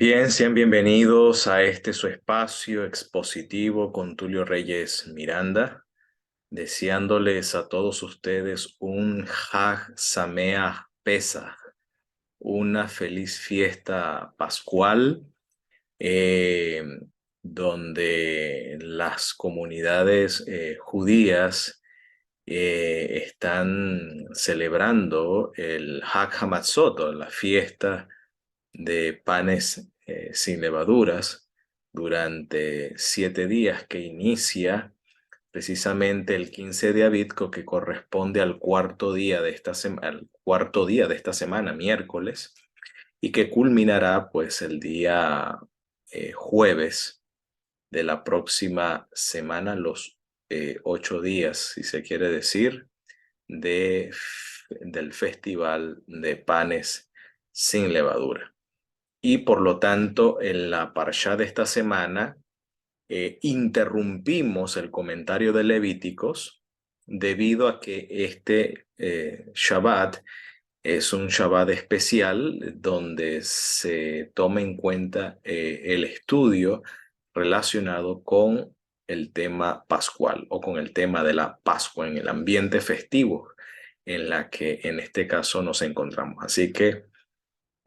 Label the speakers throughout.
Speaker 1: Bien, sean bienvenidos a este su espacio expositivo con Tulio Reyes Miranda, deseándoles a todos ustedes un Hag Sameach Pesach, una feliz fiesta pascual, eh, donde las comunidades judías están celebrando el Hag Hamatzot, la fiesta de panes sin levaduras durante 7 días que inicia precisamente el 15 de Abitco, que corresponde al cuarto día de esta semana, miércoles, y que culminará pues el día jueves de la próxima semana, los 8 días, si se quiere decir, del Festival de Panes sin Levadura. Y por lo tanto, en la parashá de esta semana, interrumpimos el comentario de Levíticos debido a que este Shabbat es un Shabbat especial donde se toma en cuenta el estudio relacionado con el tema pascual o con el tema de la Pascua en el ambiente festivo en la que en este caso nos encontramos. Así que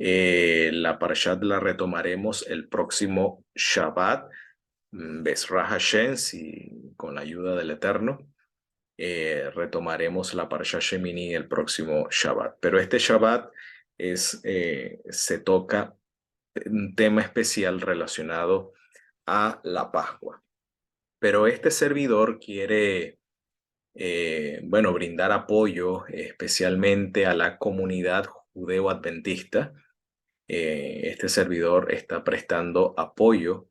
Speaker 1: la parashat la retomaremos el próximo Shabbat, Bezrat Hashem, con la ayuda del Eterno. Retomaremos la parashat Shemini el próximo Shabbat. Pero este Shabbat se toca un tema especial relacionado a la Pascua. Pero este servidor quiere, bueno, brindar apoyo especialmente a la comunidad judeo-adventista. Este servidor está prestando apoyo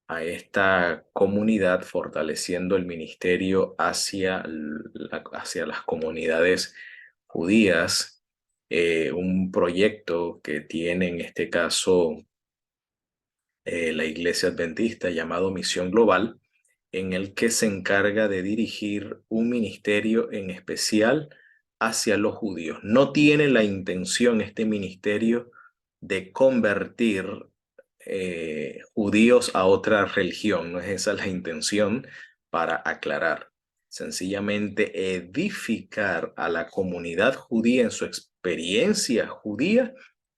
Speaker 1: a esta comunidad, fortaleciendo el ministerio hacia las comunidades judías, un proyecto que tiene en este caso la Iglesia Adventista llamado Misión Global, en el que se encarga de dirigir un ministerio en especial hacia los judíos. No tiene la intención este ministerio de convertir judíos a otra religión, no es esa la intención, para aclarar. Sencillamente edificar a la comunidad judía en su experiencia judía,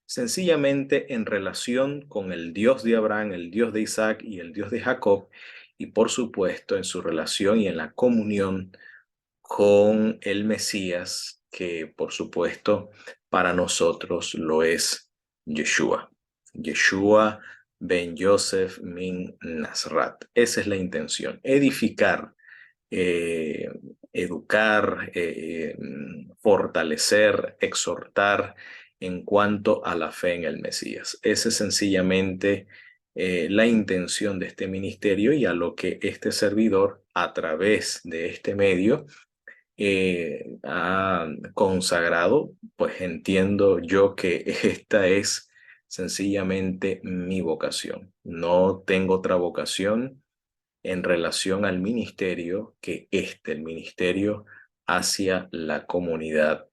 Speaker 1: sencillamente en relación con el Dios de Abraham, el Dios de Isaac y el Dios de Jacob, y por supuesto en su relación y en la comunión con el Mesías, que por supuesto para nosotros lo es Yeshua. Yeshua ben Yosef min Nazrat. Esa es la intención, edificar, eh, educar, fortalecer, exhortar en cuanto a la fe en el Mesías. Esa es sencillamente la intención de este ministerio y a lo que este servidor, a través de este medio, ha consagrado. Pues entiendo yo que esta es sencillamente mi vocación. No tengo otra vocación en relación al ministerio que el ministerio hacia la comunidad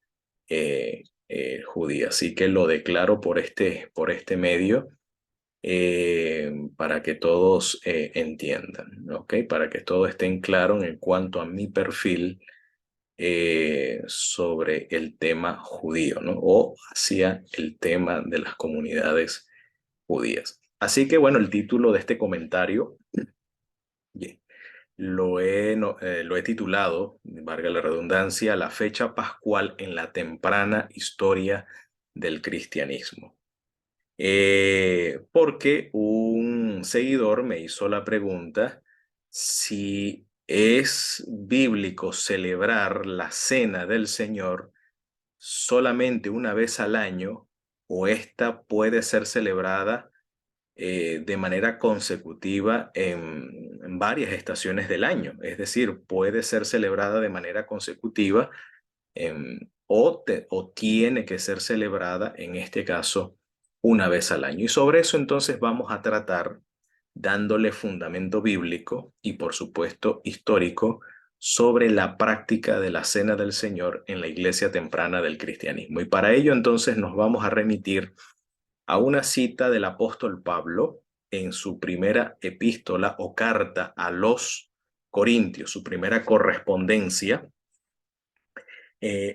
Speaker 1: judía. Así que lo declaro por este medio, para que todos entiendan, ¿ok? Para que todos estén claros en cuanto a mi perfil sobre el tema judío, ¿no? O hacia el tema de las comunidades judías. Así que bueno, el título de este comentario lo he titulado, valga la redundancia, La fecha pascual en la temprana historia del cristianismo. Porque un seguidor me hizo la pregunta si es bíblico celebrar la cena del Señor solamente una vez al año, o esta puede ser celebrada de manera consecutiva en varias estaciones del año. Es decir, puede ser celebrada de manera consecutiva, o tiene que ser celebrada, en este caso, una vez al año. Y sobre eso entonces vamos a tratar, dándole fundamento bíblico y por supuesto histórico, sobre la práctica de la Cena del Señor en la iglesia temprana del cristianismo. Y para ello entonces nos vamos a remitir a una cita del apóstol Pablo en su primera epístola o carta a los Corintios, su primera correspondencia,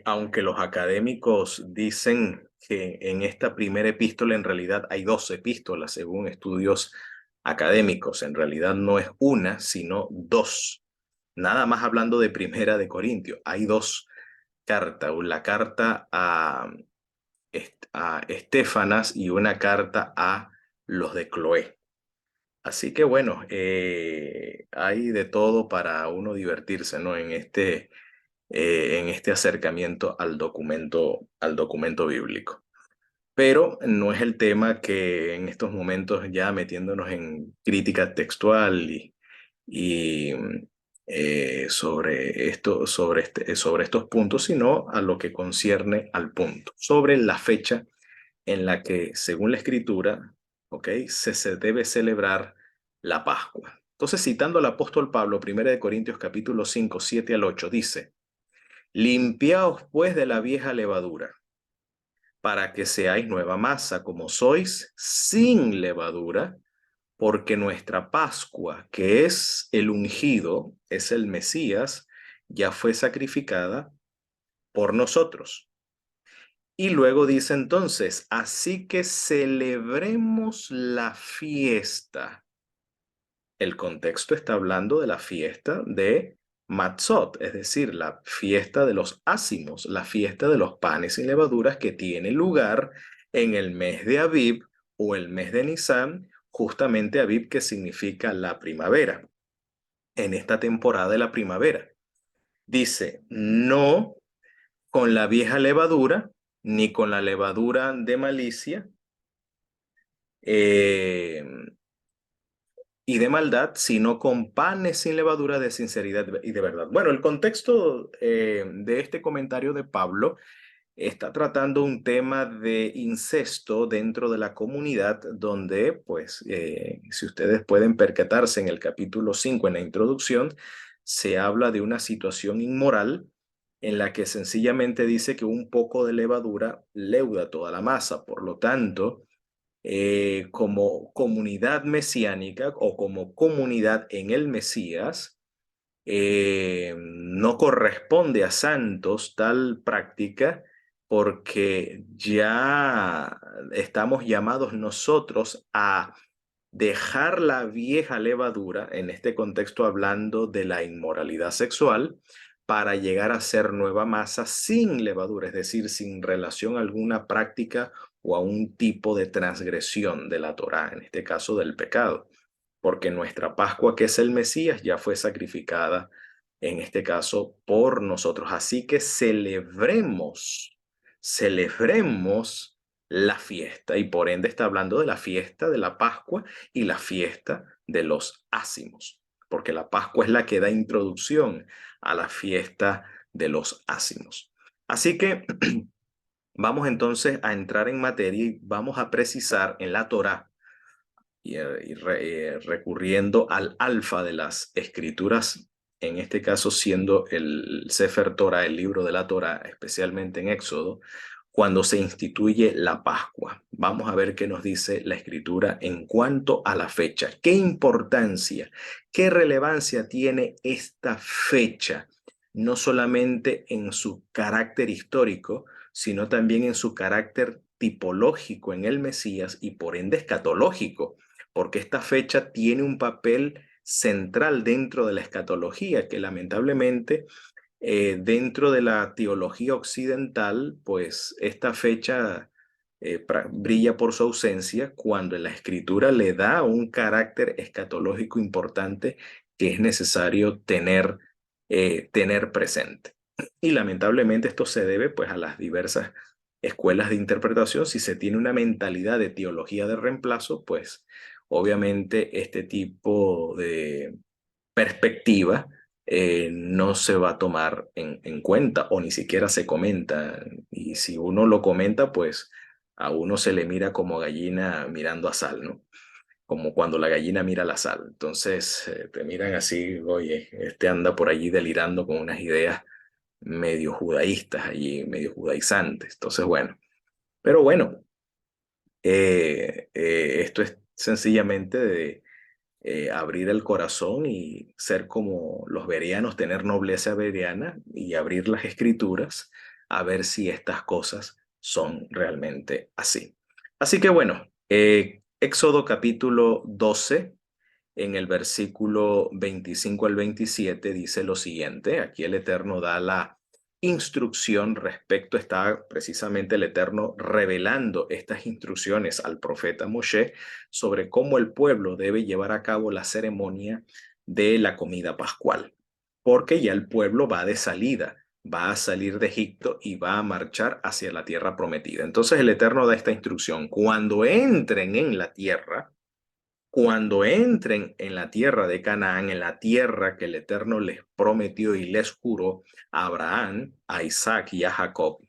Speaker 1: aunque los académicos dicen que en esta primera epístola en realidad hay dos epístolas según estudios académicos, en realidad no es una, sino dos. Nada más hablando de primera de Corintios, hay dos cartas, la carta a Estefanas y una carta a los de Cloé. Así que bueno, hay de todo para uno divertirse, ¿no? En este acercamiento al documento bíblico. Pero no es el tema que en estos momentos ya metiéndonos en crítica textual y sobre estos puntos, sino a lo que concierne al punto, sobre la fecha en la que, según la Escritura, ¿ok? Se debe celebrar la Pascua. Entonces, citando al apóstol Pablo, 1 Corintios capítulo 5, 7 al 8, dice, limpiaos pues de la vieja levadura, para que seáis nueva masa, como sois, sin levadura, porque nuestra Pascua, que es el ungido, es el Mesías, ya fue sacrificada por nosotros. Y luego dice entonces, así que celebremos la fiesta. El contexto está hablando de la fiesta de Matzot, es decir, la fiesta de los ácimos, la fiesta de los panes y levaduras que tiene lugar en el mes de Abib o el mes de Nisan, justamente Abib que significa la primavera, en esta temporada de la primavera. Dice, no con la vieja levadura, ni con la levadura de malicia eh, y de maldad, sino con panes sin levadura de sinceridad y de verdad. Bueno, el contexto de este comentario de Pablo está tratando un tema de incesto dentro de la comunidad donde, pues, si ustedes pueden percatarse en el capítulo 5, en la introducción, se habla de una situación inmoral en la que sencillamente dice que un poco de levadura leuda toda la masa. Por lo tanto, como comunidad mesiánica o como comunidad en el Mesías, no corresponde a santos tal práctica porque ya estamos llamados nosotros a dejar la vieja levadura, en este contexto hablando de la inmoralidad sexual, para llegar a ser nueva masa sin levadura, es decir, sin relación a alguna práctica o a un tipo de transgresión de la Torá, en este caso del pecado, porque nuestra Pascua, que es el Mesías, ya fue sacrificada, en este caso, por nosotros. Así que celebremos la fiesta, y por ende está hablando de la fiesta de la Pascua y la fiesta de los ácimos, porque la Pascua es la que da introducción a la fiesta de los ácimos. Así que vamos entonces a entrar en materia y vamos a precisar en la Torá recurriendo al alfa de las escrituras, en este caso siendo el Sefer Torah, el libro de la Torá, especialmente en Éxodo, cuando se instituye la Pascua. Vamos a ver qué nos dice la escritura en cuanto a la fecha. ¿Qué importancia, qué relevancia tiene esta fecha? No solamente en su carácter histórico, sino también en su carácter tipológico en el Mesías y por ende escatológico, porque esta fecha tiene un papel central dentro de la escatología que lamentablemente dentro de la teología occidental, pues esta fecha brilla por su ausencia cuando la escritura le da un carácter escatológico importante que es necesario tener presente. Y lamentablemente esto se debe pues a las diversas escuelas de interpretación. Si se tiene una mentalidad de teología de reemplazo, pues obviamente este tipo de perspectiva no se va a tomar en cuenta o ni siquiera se comenta. Y si uno lo comenta, pues a uno se le mira como gallina mirando a sal, ¿no? Como cuando la gallina mira la sal. Entonces te miran así, oye, este anda por allí delirando con unas ideas medio judaístas allí, medio judaizantes. Entonces, bueno, pero bueno, Esto es sencillamente de abrir el corazón y ser como los bereanos, tener nobleza bereana y abrir las escrituras a ver si estas cosas son realmente así. Así que bueno, Éxodo capítulo 12, en el versículo 25 al 27 dice lo siguiente. Aquí el Eterno da la instrucción respecto, está precisamente el Eterno revelando estas instrucciones al profeta Moshe sobre cómo el pueblo debe llevar a cabo la ceremonia de la comida pascual, porque ya el pueblo va de salida, va a salir de Egipto y va a marchar hacia la tierra prometida. Entonces el Eterno da esta instrucción: cuando entren en la tierra, cuando entren en la tierra de Canaán, en la tierra que el Eterno les prometió y les juró a Abraham, a Isaac y a Jacob,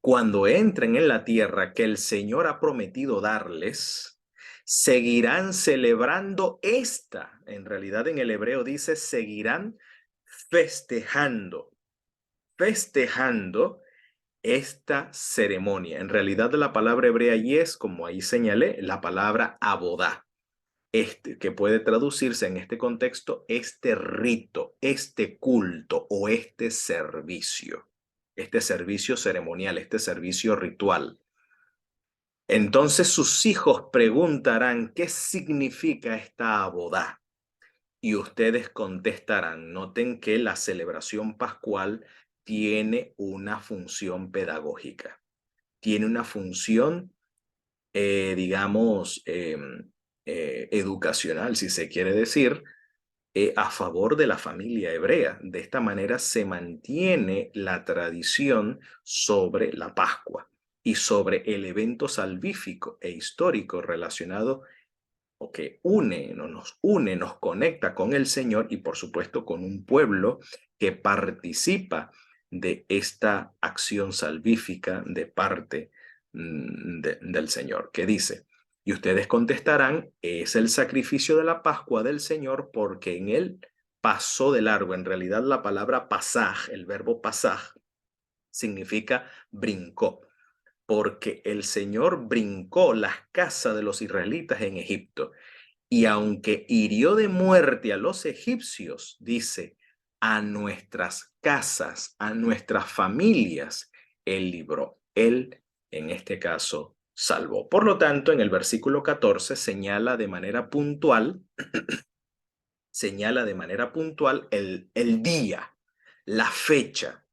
Speaker 1: cuando entren en la tierra que el Señor ha prometido darles, seguirán celebrando esta. En realidad en el hebreo dice seguirán festejando, festejando esta ceremonia. En realidad la palabra hebrea allí es, como ahí señalé, la palabra abodá. Que puede traducirse en este contexto, este rito, este culto o este servicio ceremonial, este servicio ritual. Entonces sus hijos preguntarán, ¿qué significa esta abodá? Y ustedes contestarán. Noten que la celebración pascual tiene una función pedagógica, tiene una función digamos, educacional, si se quiere decir, a favor de la familia hebrea. De esta manera se mantiene la tradición sobre la Pascua y sobre el evento salvífico e histórico relacionado o que une, nos conecta con el Señor y por supuesto con un pueblo que participa de esta acción salvífica de parte del Señor, que dice: y ustedes contestarán, es el sacrificio de la Pascua del Señor, porque en él pasó de largo. En realidad la palabra pasaj, el verbo pasaj, significa brincó, porque el Señor brincó las casas de los israelitas en Egipto. Y aunque hirió de muerte a los egipcios, dice, a nuestras casas, a nuestras familias, él libró. Él, en este caso, salvó. Por lo tanto, en el versículo 14 señala de manera puntual el día, la fecha.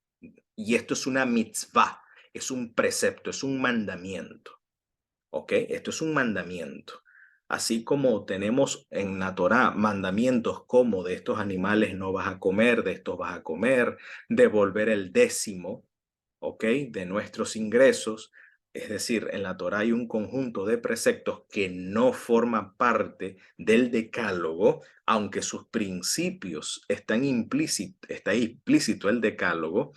Speaker 1: Y esto es una mitzvah, es un precepto, es un mandamiento. ¿Ok? Esto es un mandamiento. Así como tenemos en la Torá mandamientos como de estos animales no vas a comer, de estos vas a comer, devolver el décimo, ¿ok? De nuestros ingresos. Es decir, en la Torá hay un conjunto de preceptos que no forman parte del decálogo, aunque sus principios está implícito el decálogo,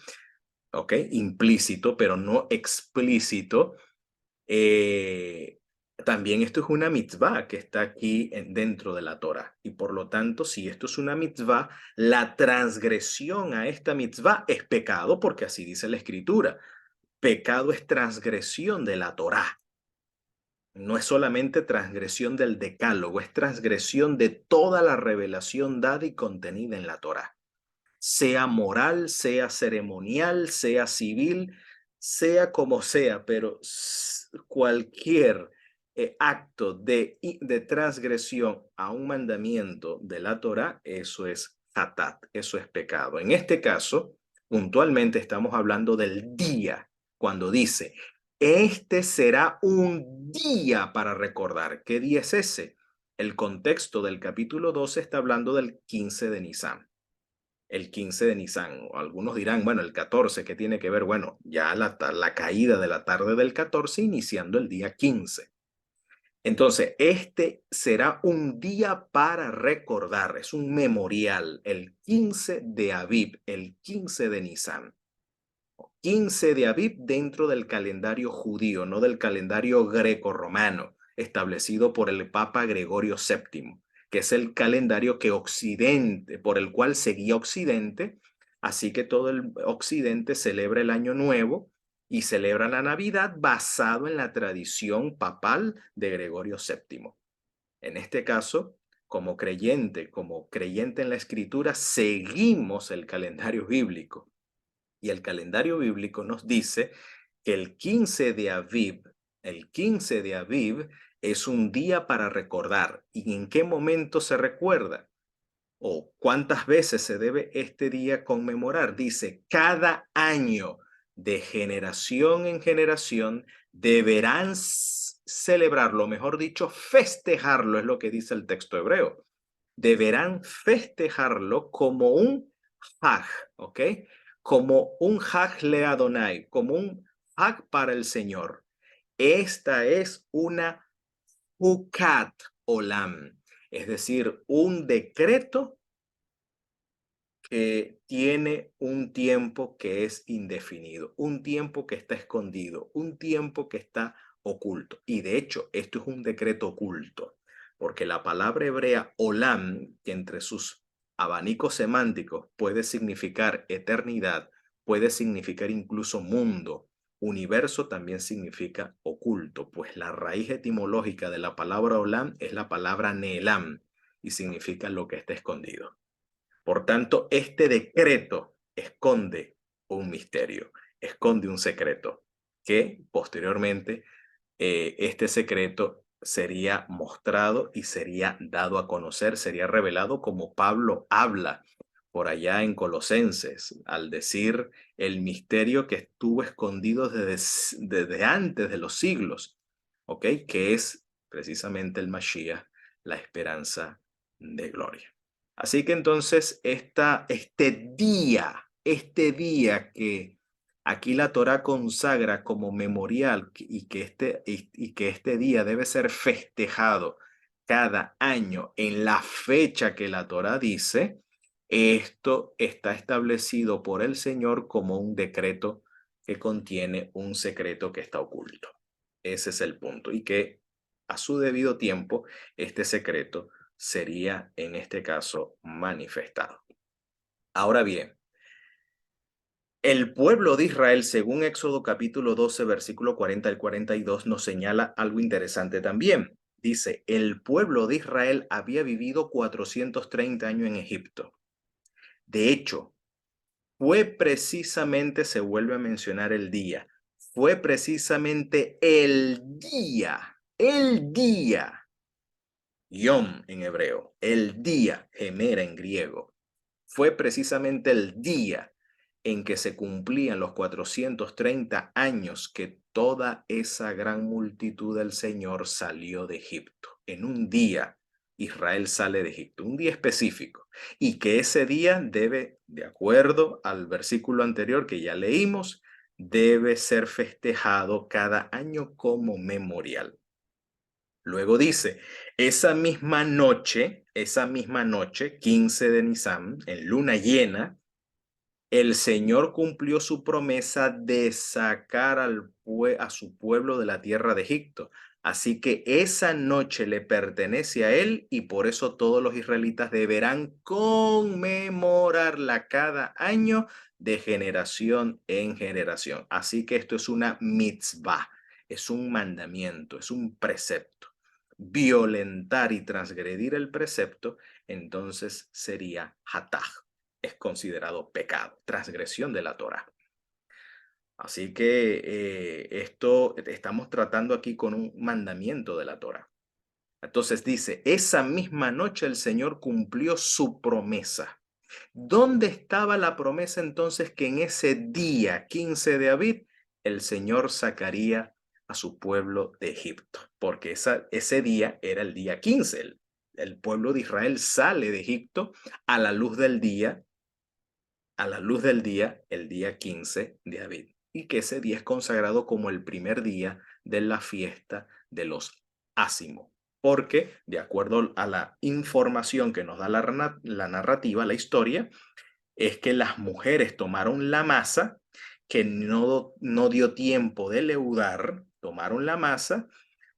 Speaker 1: ¿ok? Implícito, pero no explícito. eh, También esto es una mitzvah que está aquí dentro de la Torah. Y por lo tanto, si esto es una mitzvah, la transgresión a esta mitzvah es pecado, porque así dice la Escritura. Pecado es transgresión de la Torah. No es solamente transgresión del decálogo, es transgresión de toda la revelación dada y contenida en la Torah. Sea moral, sea ceremonial, sea civil, sea como sea, pero cualquier acto de transgresión a un mandamiento de la Torah, eso es hatat, eso es pecado. En este caso, puntualmente estamos hablando del día, cuando dice, este será un día para recordar. ¿Qué día es ese? El contexto del capítulo 12 está hablando del 15 de Nisan. El 15 de Nisan. Algunos dirán, bueno, el 14, ¿qué tiene que ver? Bueno, ya la caída de la tarde del 14 iniciando el día 15. Entonces, este será un día para recordar, es un memorial, el 15 de Aviv, el 15 de Nisan. 15 de Aviv dentro del calendario judío, no del calendario greco-romano, establecido por el Papa Gregorio VII, que es el calendario que Occidente, por el cual seguía Occidente, así que todo el Occidente celebra el Año Nuevo y celebran la Navidad basado en la tradición papal de Gregorio VII. En este caso, como creyente en la Escritura, seguimos el calendario bíblico. Y el calendario bíblico nos dice que el 15 de Aviv es un día para recordar. ¿Y en qué momento se recuerda? ¿O cuántas veces se debe este día conmemorar? Dice, cada año, de generación en generación, deberán celebrarlo, mejor dicho, festejarlo, es lo que dice el texto hebreo. Deberán festejarlo como un Haj, ¿ok? Como un Haj le Adonai, como un Haj para el Señor. Esta es una Hukat Olam, es decir, un decreto que tiene un tiempo que es indefinido, un tiempo que está escondido, un tiempo que está oculto. Y de hecho, esto es un decreto oculto, porque la palabra hebrea olam, que entre sus abanicos semánticos puede significar eternidad, puede significar incluso mundo, universo también significa oculto, pues la raíz etimológica de la palabra olam es la palabra neelam y significa lo que está escondido. Por tanto, este decreto esconde un misterio, esconde un secreto, que posteriormente este secreto sería mostrado y sería dado a conocer, sería revelado como Pablo habla por allá en Colosenses, al decir el misterio que estuvo escondido desde antes de los siglos, ¿ok? Que es precisamente el Mashiach, la esperanza de gloria. Así que entonces este día que aquí la Torá consagra como memorial y que este día debe ser festejado cada año en la fecha que la Torá dice, esto está establecido por el Señor como un decreto que contiene un secreto que está oculto. Ese es el punto. Y que a su debido tiempo, este secreto sería en este caso manifestado. Ahora bien, el pueblo de Israel, según Éxodo capítulo 12, versículo 40 al 42, nos señala algo interesante también. Dice, el pueblo de Israel había vivido 430 años en Egipto. De hecho, se vuelve a mencionar el día, fue precisamente el día, Yom en hebreo, el día, Gemera en griego, fue precisamente el día en que se cumplían los 430 años que toda esa gran multitud del Señor salió de Egipto. En un día Israel sale de Egipto, un día específico, y que ese día debe, de acuerdo al versículo anterior que ya leímos, debe ser festejado cada año como memorial. Luego dice, esa misma noche, 15 de Nisan, en luna llena, el Señor cumplió su promesa de sacar a su pueblo de la tierra de Egipto. Así que esa noche le pertenece a Él y por eso todos los israelitas deberán conmemorarla cada año de generación en generación. Así que esto es una mitzvah, es un mandamiento, es un precepto. Violentar y transgredir el precepto, entonces sería hataj, es considerado pecado, transgresión de la Torá. Así que esto estamos tratando aquí con un mandamiento de la Torá. Entonces dice, esa misma noche el Señor cumplió su promesa. ¿Dónde estaba la promesa entonces que en ese día 15 de Aviv el Señor sacaría a su pueblo de Egipto? Porque ese día era el día 15. El pueblo de Israel sale de Egipto a la luz del día el día 15 de Aviv, y que ese día es consagrado como el primer día de la fiesta de los Ázimo, porque de acuerdo a la información que nos da la narrativa, la historia, es que las mujeres tomaron la masa, que no dio tiempo de leudar, tomaron la masa,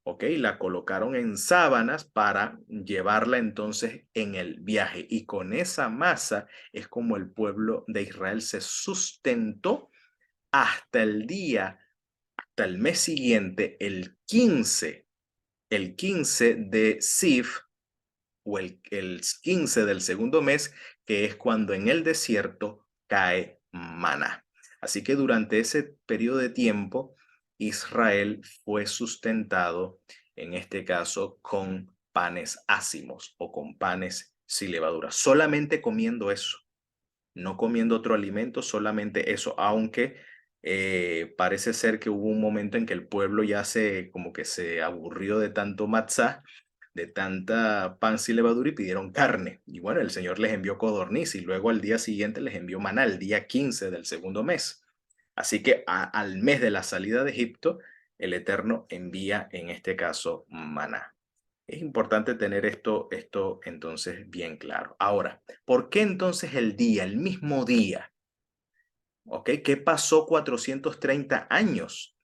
Speaker 1: ¿ok? La colocaron en sábanas para llevarla entonces en el viaje. Y con esa masa es como el pueblo de Israel se sustentó hasta el día hasta el mes siguiente, el 15 de Siv, o el 15 del segundo mes, que es cuando en el desierto cae maná. Así que durante ese periodo de tiempo, Israel fue sustentado, en este caso, con panes ácimos o con panes sin levadura, solamente comiendo eso, no comiendo otro alimento, solamente eso, aunque parece ser que hubo un momento en que el pueblo ya como que se aburrió de tanto matzá, de tanta pan sin levadura, y pidieron carne. Y bueno, el Señor les envió codorniz y luego al día siguiente les envió maná, el día 15 del segundo mes. Así que al mes de la salida de Egipto, el Eterno envía en este caso maná. Es importante tener esto entonces bien claro. Ahora, ¿por qué entonces el mismo día? ¿Ok? ¿Qué pasó 430 años?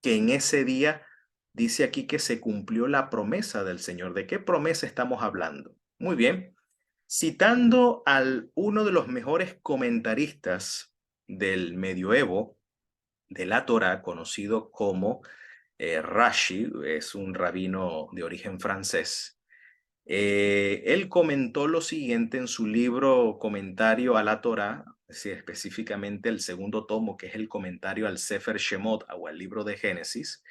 Speaker 1: Que en ese día dice aquí que se cumplió la promesa del Señor. ¿De qué promesa estamos hablando? Muy bien. Citando al uno de los mejores comentaristas del medioevo de la Torá, conocido como Rashi, es un rabino de origen francés. Él comentó lo siguiente en su libro Comentario a la Torá, específicamente el segundo tomo, que es el comentario al Sefer Shemot o al libro de Génesis,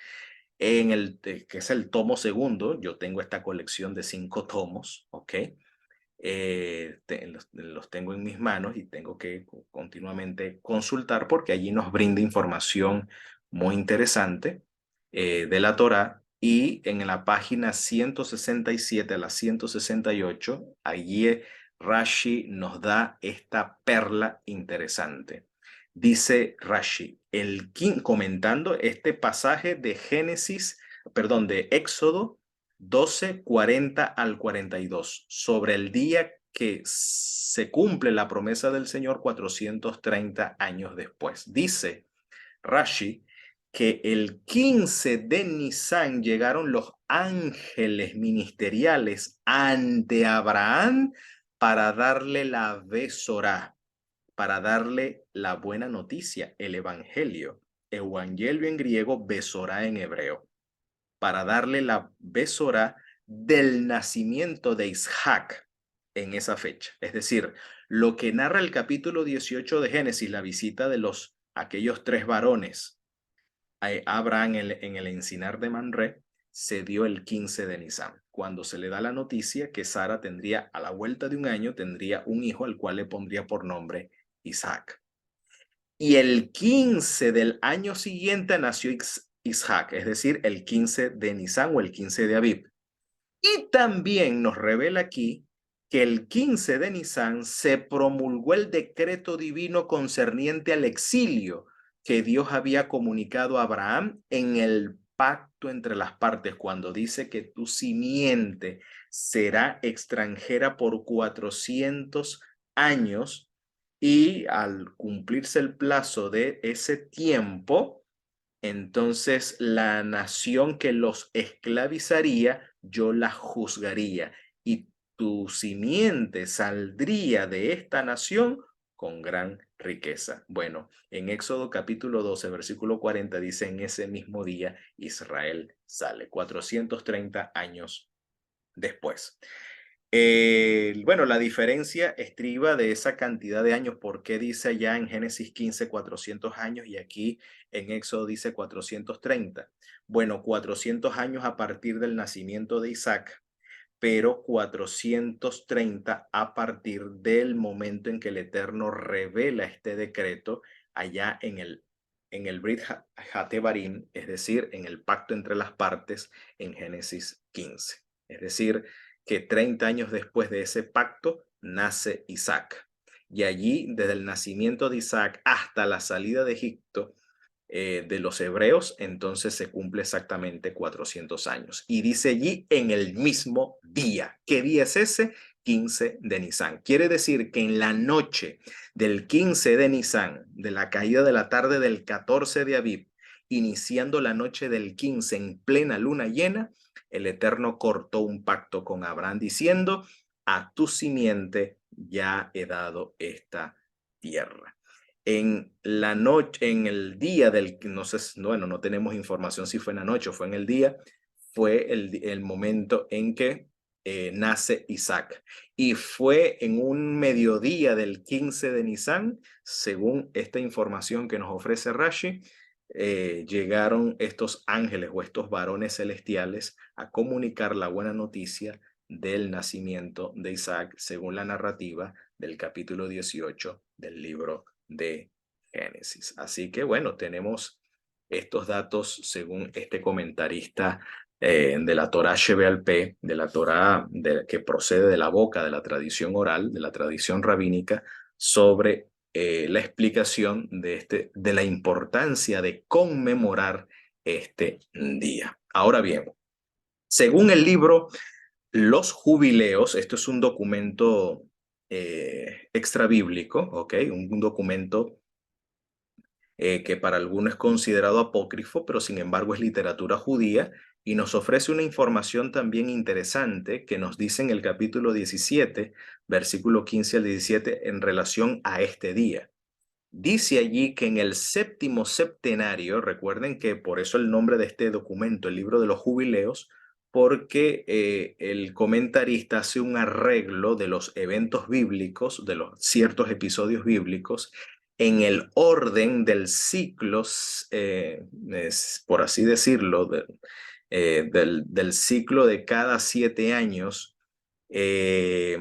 Speaker 1: que es el tomo segundo. Yo tengo esta colección de 5 tomos, ¿ok? Los tengo en mis manos y tengo que continuamente consultar porque allí nos brinda información muy interesante de la Torá. Y en la página 167 a la 168, allí Rashi nos da esta perla interesante. Dice Rashi, comentando este pasaje de Génesis, perdón, de Éxodo 12, 40 al 42, sobre el día que se cumple la promesa del Señor 430 años después. Dice Rashi que el 15 de Nisan llegaron los ángeles ministeriales ante Abraham para darle la Besorá, para darle la buena noticia, el evangelio. Evangelio en griego, Besorá en hebreo, para darle la Besorá del nacimiento de Isaac en esa fecha. Es decir, lo que narra el capítulo 18 de Génesis, la visita de aquellos 3 varones a Abraham en el encinar de Mamre, se dio el 15 de Nisan, cuando se le da la noticia que Sara tendría, a la vuelta de un año, tendría un hijo al cual le pondría por nombre Isaac. Y el 15 del año siguiente nació Isaac, es decir, el 15 de Nisan o el 15 de Abib. Y también nos revela aquí que el 15 de Nisan se promulgó el decreto divino concerniente al exilio que Dios había comunicado a Abraham en el pacto entre las partes, cuando dice que tu simiente será extranjera por 400 años, y al cumplirse el plazo de ese tiempo, entonces la nación que los esclavizaría, yo la juzgaría, y tu simiente saldría de esta nación con gran riqueza. Bueno, en Éxodo capítulo 12, versículo 40 dice, en ese mismo día Israel sale, 430 años después. Bueno, la diferencia estriba de esa cantidad de años. ¿Por qué dice allá en Génesis 15 400 años y aquí en Éxodo dice 430? Bueno, 400 años a partir del nacimiento de Isaac, pero 430 a partir del momento en que el Eterno revela este decreto allá en el Brit Hatebarim, es decir, en el pacto entre las partes en Génesis 15. Es decir, que 30 años después de ese pacto nace Isaac. Y allí, desde el nacimiento de Isaac hasta la salida de Egipto, de los hebreos, entonces se cumple exactamente 400 años. Y dice allí en el mismo día. ¿Qué día es ese? 15 de Nisan. Quiere decir que en la noche del 15 de Nisan, de la caída de la tarde del 14 de Abib, iniciando la noche del 15 en plena luna llena, el Eterno cortó un pacto con Abraham diciendo, a tu simiente ya he dado esta tierra. en la noche, en el día del, no sé, bueno, no tenemos información si fue en la noche o fue en el día, fue el momento en que nace Isaac. Y fue en un mediodía del 15 de Nisan, según esta información que nos ofrece Rashi, llegaron estos ángeles o estos varones celestiales a comunicar la buena noticia del nacimiento de Isaac, según la narrativa del capítulo 18 del libro de Génesis. Así que bueno, tenemos estos datos según este comentarista de la Torá Shebealpé, de la Torá que procede de la boca de la tradición oral, de la tradición rabínica, sobre la explicación de la importancia de conmemorar este día. Ahora bien, según el libro Los Jubileos, esto es un documento extra bíblico, ¿ok? Un documento que para algunos es considerado apócrifo, pero sin embargo es literatura judía y nos ofrece una información también interesante que nos dice en el capítulo 17, versículo 15 al 17, en relación a este día. Dice allí que en el séptimo septenario, recuerden que por eso el nombre de este documento, el libro de los jubileos, porque el comentarista hace un arreglo de los eventos bíblicos, de los ciertos episodios bíblicos, en el orden del ciclo, por así decirlo, del ciclo de cada 7 años. Eh,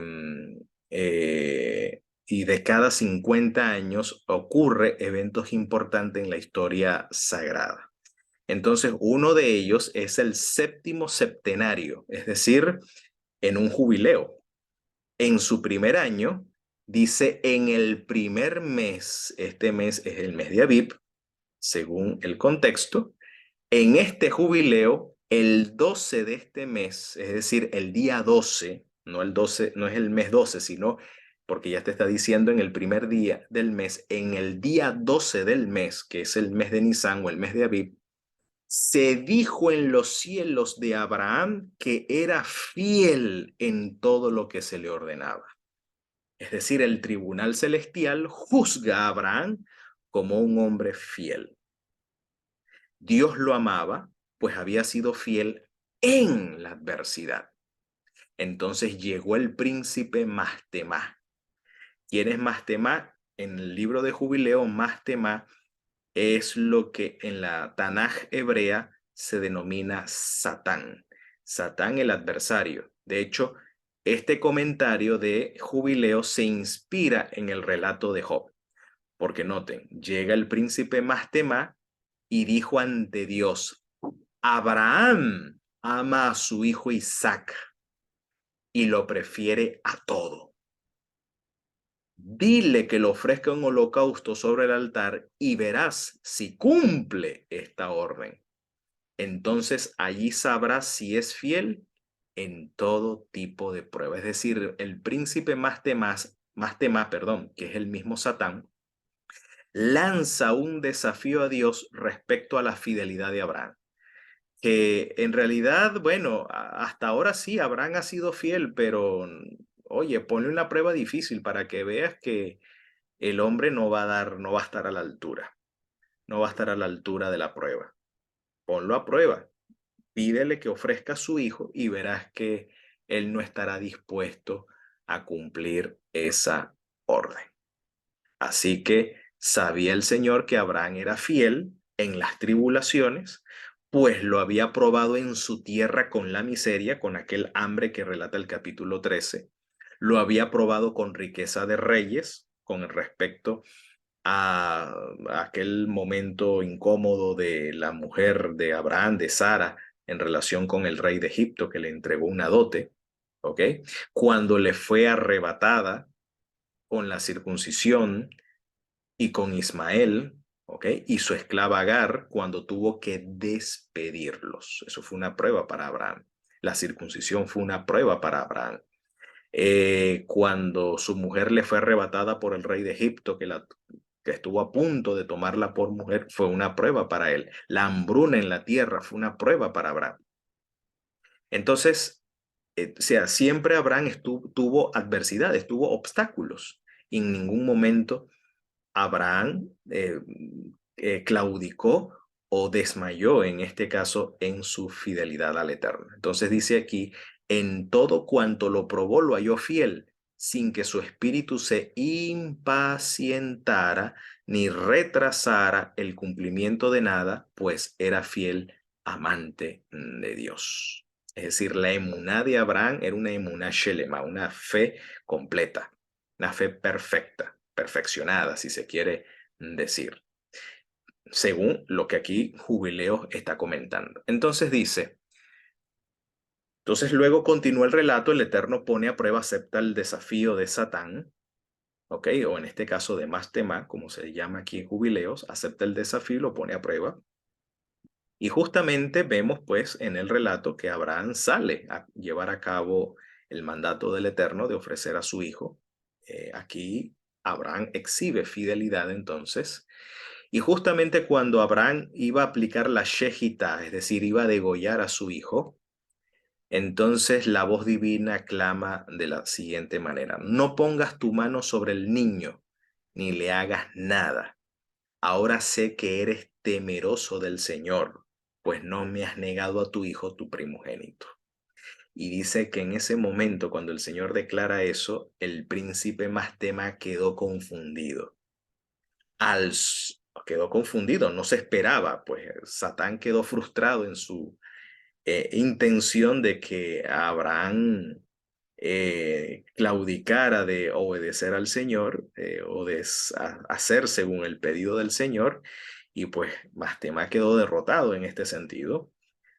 Speaker 1: y de cada 50 años ocurre eventos importantes en la historia sagrada. Entonces, uno de ellos es el séptimo septenario, es decir, en un jubileo. En su primer año, dice en el primer mes, este mes es el mes de Abib, según el contexto, en este jubileo, el 12 de este mes, es decir, el día 12, no el 12, no es el mes 12, sino porque ya te está diciendo en el primer día del mes, en el día 12 del mes, que es el mes de Nisan o el mes de Abib, se dijo en los cielos de Abraham que era fiel en todo lo que se le ordenaba. Es decir, el tribunal celestial juzga a Abraham como un hombre fiel. Dios lo amaba, pues había sido fiel en la adversidad. Entonces llegó el príncipe Mastemá. ¿Quién es Mastemá? En el libro de Jubileo, Mastemá es lo que en la Tanaj hebrea se denomina Satán. Satán el adversario. De hecho, este comentario de Jubileo se inspira en el relato de Job. Porque noten, llega el príncipe Mastemá y dijo ante Dios, Abraham ama a su hijo Isaac y lo prefiere a todo. Dile que le ofrezca un holocausto sobre el altar y verás si cumple esta orden. Entonces allí sabrás si es fiel en todo tipo de prueba. Es decir, el príncipe Mastemá, que es el mismo Satán, lanza un desafío a Dios respecto a la fidelidad de Abraham. Que en realidad, bueno, hasta ahora sí, Abraham ha sido fiel, pero oye, ponle una prueba difícil para que veas que el hombre no va a estar a la altura, no va a estar a la altura de la prueba. Ponlo a prueba, pídele que ofrezca a su hijo y verás que él no estará dispuesto a cumplir esa orden. Así que sabía el Señor que Abraham era fiel en las tribulaciones, pues lo había probado en su tierra con la miseria, con aquel hambre que relata el capítulo 13. Lo había probado con riqueza de reyes, con respecto a aquel momento incómodo de la mujer de Abraham, de Sara, en relación con el rey de Egipto que le entregó una dote, ¿ok? Cuando le fue arrebatada con la circuncisión y con Ismael, ¿ok? Y su esclava Agar cuando tuvo que despedirlos. Eso fue una prueba para Abraham. La circuncisión fue una prueba para Abraham. Cuando su mujer le fue arrebatada por el rey de Egipto, que estuvo a punto de tomarla por mujer, fue una prueba para él. La hambruna en la tierra fue una prueba para Abraham. Entonces, o sea, siempre Abraham tuvo adversidades, tuvo obstáculos. En ningún momento Abraham claudicó o desmayó, en este caso, en su fidelidad al Eterno. Entonces dice aquí, en todo cuanto lo probó, lo halló fiel, sin que su espíritu se impacientara ni retrasara el cumplimiento de nada, pues era fiel amante de Dios. Es decir, la emuná de Abraham era una emuná shelema, una fe completa, una fe perfecta, perfeccionada, si se quiere decir, según lo que aquí Jubileos está comentando. Entonces dice, entonces luego continúa el relato, el Eterno pone a prueba, acepta el desafío de Satán, ¿ok? O en este caso de Mastema, como se llama aquí en Jubileos, acepta el desafío y lo pone a prueba. Y justamente vemos pues en el relato que Abraham sale a llevar a cabo el mandato del Eterno de ofrecer a su hijo. Aquí Abraham exhibe fidelidad entonces. Y justamente cuando Abraham iba a aplicar la shejitá, es decir, iba a degollar a su hijo, entonces la voz divina clama de la siguiente manera: no pongas tu mano sobre el niño, ni le hagas nada. Ahora sé que eres temeroso del Señor, pues no me has negado a tu hijo, tu primogénito. Y dice que en ese momento, cuando el Señor declara eso, el príncipe Mastema quedó confundido. Quedó confundido, no se esperaba, pues Satán quedó frustrado en su intención de que Abraham claudicara de obedecer al Señor o de hacer según el pedido del Señor, y pues Mastema quedó derrotado en este sentido.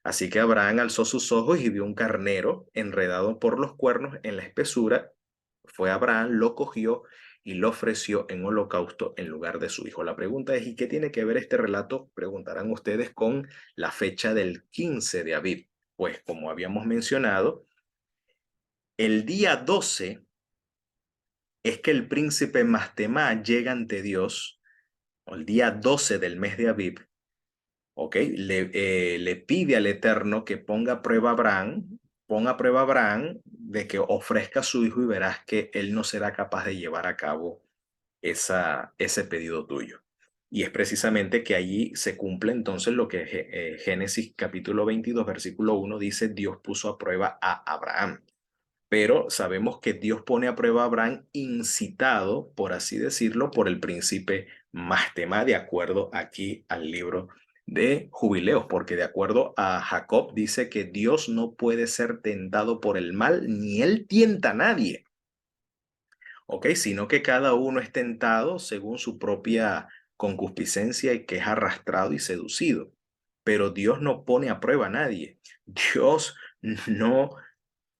Speaker 1: Así que Abraham alzó sus ojos y vio un carnero enredado por los cuernos en la espesura. Fue Abraham, lo cogió y lo ofreció en holocausto en lugar de su hijo. La pregunta es, ¿y qué tiene que ver este relato? Preguntarán ustedes, con la fecha del 15 de Aviv. Pues como habíamos mencionado, el día 12 es que el príncipe Mastema llega ante Dios, o el día 12 del mes de Aviv, ¿ok? Le pide al Eterno que ponga a prueba a Abraham de que ofrezca a su hijo, y verás que él no será capaz de llevar a cabo ese pedido tuyo. Y es precisamente que allí se cumple entonces lo que Génesis capítulo 22, versículo 1 dice: Dios puso a prueba a Abraham. Pero sabemos que Dios pone a prueba a Abraham incitado, por así decirlo, por el príncipe Mastema, de acuerdo aquí al libro de Jubileos, porque de acuerdo a Jacob dice que Dios no puede ser tentado por el mal, ni él tienta a nadie, ¿ok? Sino que cada uno es tentado según su propia concupiscencia y que es arrastrado y seducido. Pero Dios no pone a prueba a nadie. Dios no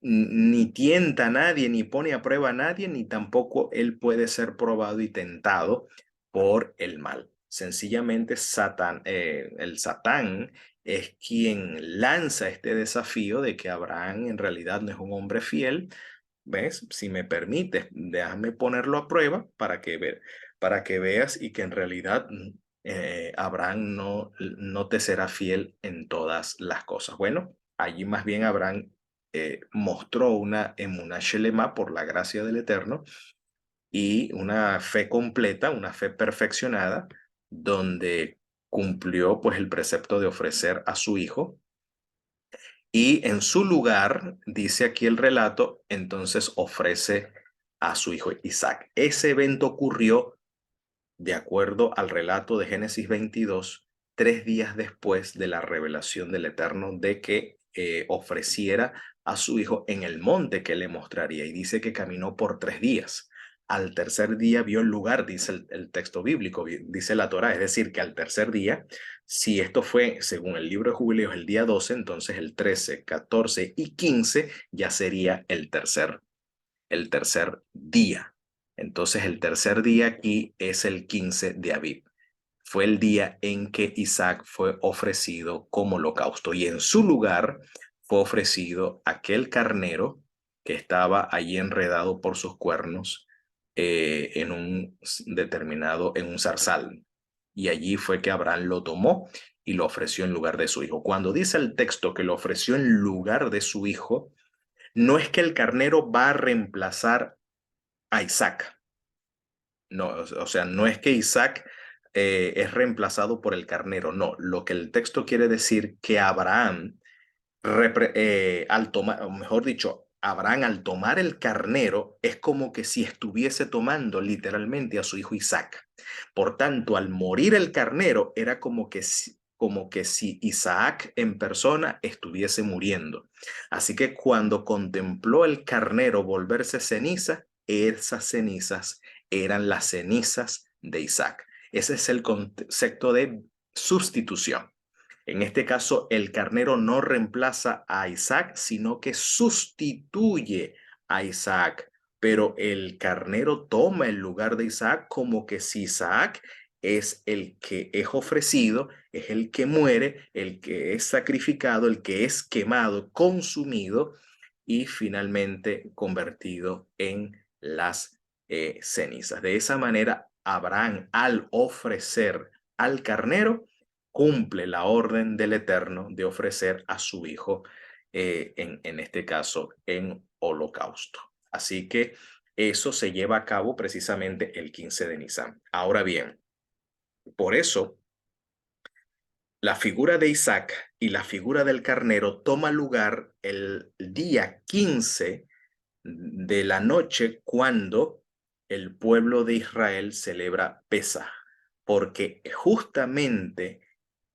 Speaker 1: ni tienta a nadie, ni pone a prueba a nadie, ni tampoco él puede ser probado y tentado por el mal. Sencillamente el Satán es quien lanza este desafío de que Abraham en realidad no es un hombre fiel. ¿Ves? Si me permites, déjame ponerlo a prueba para que veas, y que en realidad Abraham no te será fiel en todas las cosas. Bueno, allí más bien Abraham mostró una emuná shelema por la gracia del Eterno, y una fe completa, una fe perfeccionada, donde cumplió pues el precepto de ofrecer a su hijo. Y en su lugar, dice aquí el relato, entonces ofrece a su hijo Isaac. Ese evento ocurrió, de acuerdo al relato de Génesis 22, 3 días después de la revelación del Eterno de que ofreciera a su hijo en el monte que le mostraría. Y dice que caminó por 3 días. Al tercer día vio el lugar, dice el texto bíblico, dice la Torá. Es decir, que al tercer día, si esto fue según el libro de Jubileos el día 12, entonces el 13, 14 y 15 ya sería el tercer día. Entonces el tercer día aquí es el 15 de Aviv. Fue el día en que Isaac fue ofrecido como holocausto, y en su lugar fue ofrecido aquel carnero que estaba allí enredado por sus cuernos en un zarzal. Y allí fue que Abraham lo tomó y lo ofreció en lugar de su hijo. Cuando dice el texto que lo ofreció en lugar de su hijo, no es que el carnero va a reemplazar a Isaac. No, o sea, no es que Isaac es reemplazado por el carnero, no. Lo que el texto quiere decir que Abraham, al tomar, o mejor dicho, Abraham al tomar el carnero es como que si estuviese tomando literalmente a su hijo Isaac. Por tanto, al morir el carnero era como que si Isaac en persona estuviese muriendo. Así que cuando contempló el carnero volverse ceniza, esas cenizas eran las cenizas de Isaac. Ese es el concepto de sustitución. En este caso, el carnero no reemplaza a Isaac, sino que sustituye a Isaac. Pero el carnero toma el lugar de Isaac como que si Isaac es el que es ofrecido, es el que muere, el que es sacrificado, el que es quemado, consumido y finalmente convertido en las cenizas. De esa manera, Abraham, al ofrecer al carnero, cumple la orden del Eterno de ofrecer a su hijo, en este caso, en holocausto. Así que eso se lleva a cabo precisamente el 15 de Nisan. Ahora bien, por eso la figura de Isaac y la figura del carnero toma lugar el día 15 de la noche cuando el pueblo de Israel celebra Pesaj, porque justamente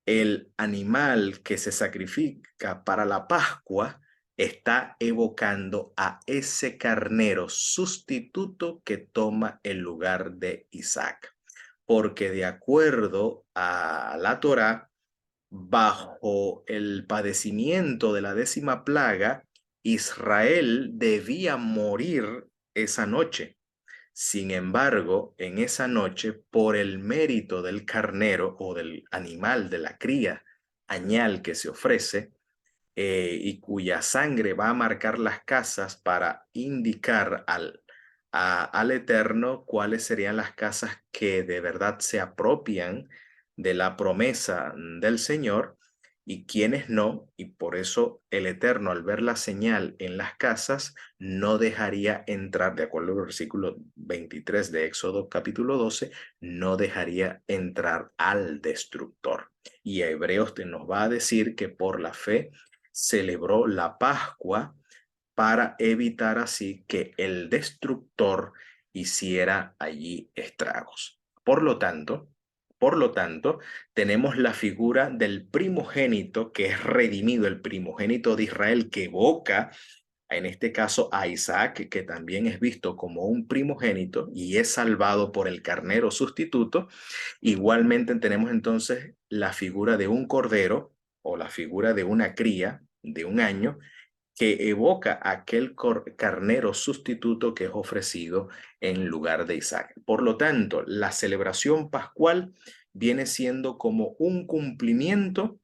Speaker 1: el animal que se sacrifica para la Pascua está evocando a ese carnero sustituto que toma el lugar de Isaac. Porque de acuerdo a la Torá, bajo el padecimiento de la 10ª plaga, Israel debía morir esa noche. Sin embargo, en esa noche, por el mérito del carnero o del animal de la cría añal que se ofrece, y cuya sangre va a marcar las casas para indicar al Eterno cuáles serían las casas que de verdad se apropian de la promesa del Señor y quienes no, y por eso el Eterno al ver la señal en las casas no dejaría entrar, de acuerdo al versículo 23 de Éxodo capítulo 12, no dejaría entrar al destructor. Y Hebreos nos va a decir que por la fe celebró la Pascua para evitar así que el destructor hiciera allí estragos. Por lo tanto, tenemos la figura del primogénito que es redimido, el primogénito de Israel que evoca en este caso a Isaac, que también es visto como un primogénito y es salvado por el carnero sustituto. Igualmente tenemos entonces la figura de un cordero o la figura de una cría de un año que evoca aquel carnero sustituto que es ofrecido en lugar de Isaac. Por lo tanto, la celebración pascual viene siendo como un cumplimiento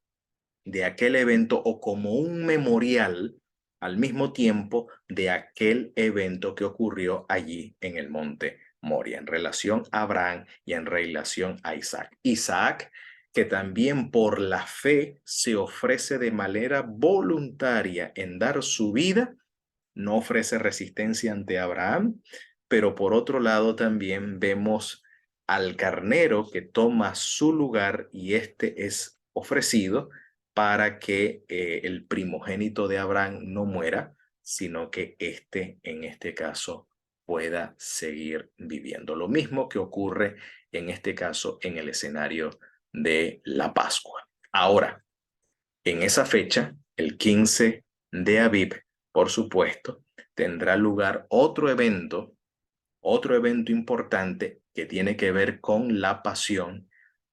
Speaker 1: de aquel evento o como un memorial al mismo tiempo de aquel evento que ocurrió allí en el monte Moria en relación a Abraham y en relación a Isaac. Isaac, que también por la fe se ofrece de manera voluntaria en dar su vida, no ofrece resistencia ante Abraham, pero por otro lado también vemos al carnero que toma su lugar y este es ofrecido para que el primogénito de Abraham no muera, sino que este, en este caso, pueda seguir viviendo. Lo mismo que ocurre en este caso en el escenario de la Pascua. Ahora, en esa fecha, el 15 de Aviv, por supuesto, tendrá lugar otro evento importante que tiene que ver con la pasión,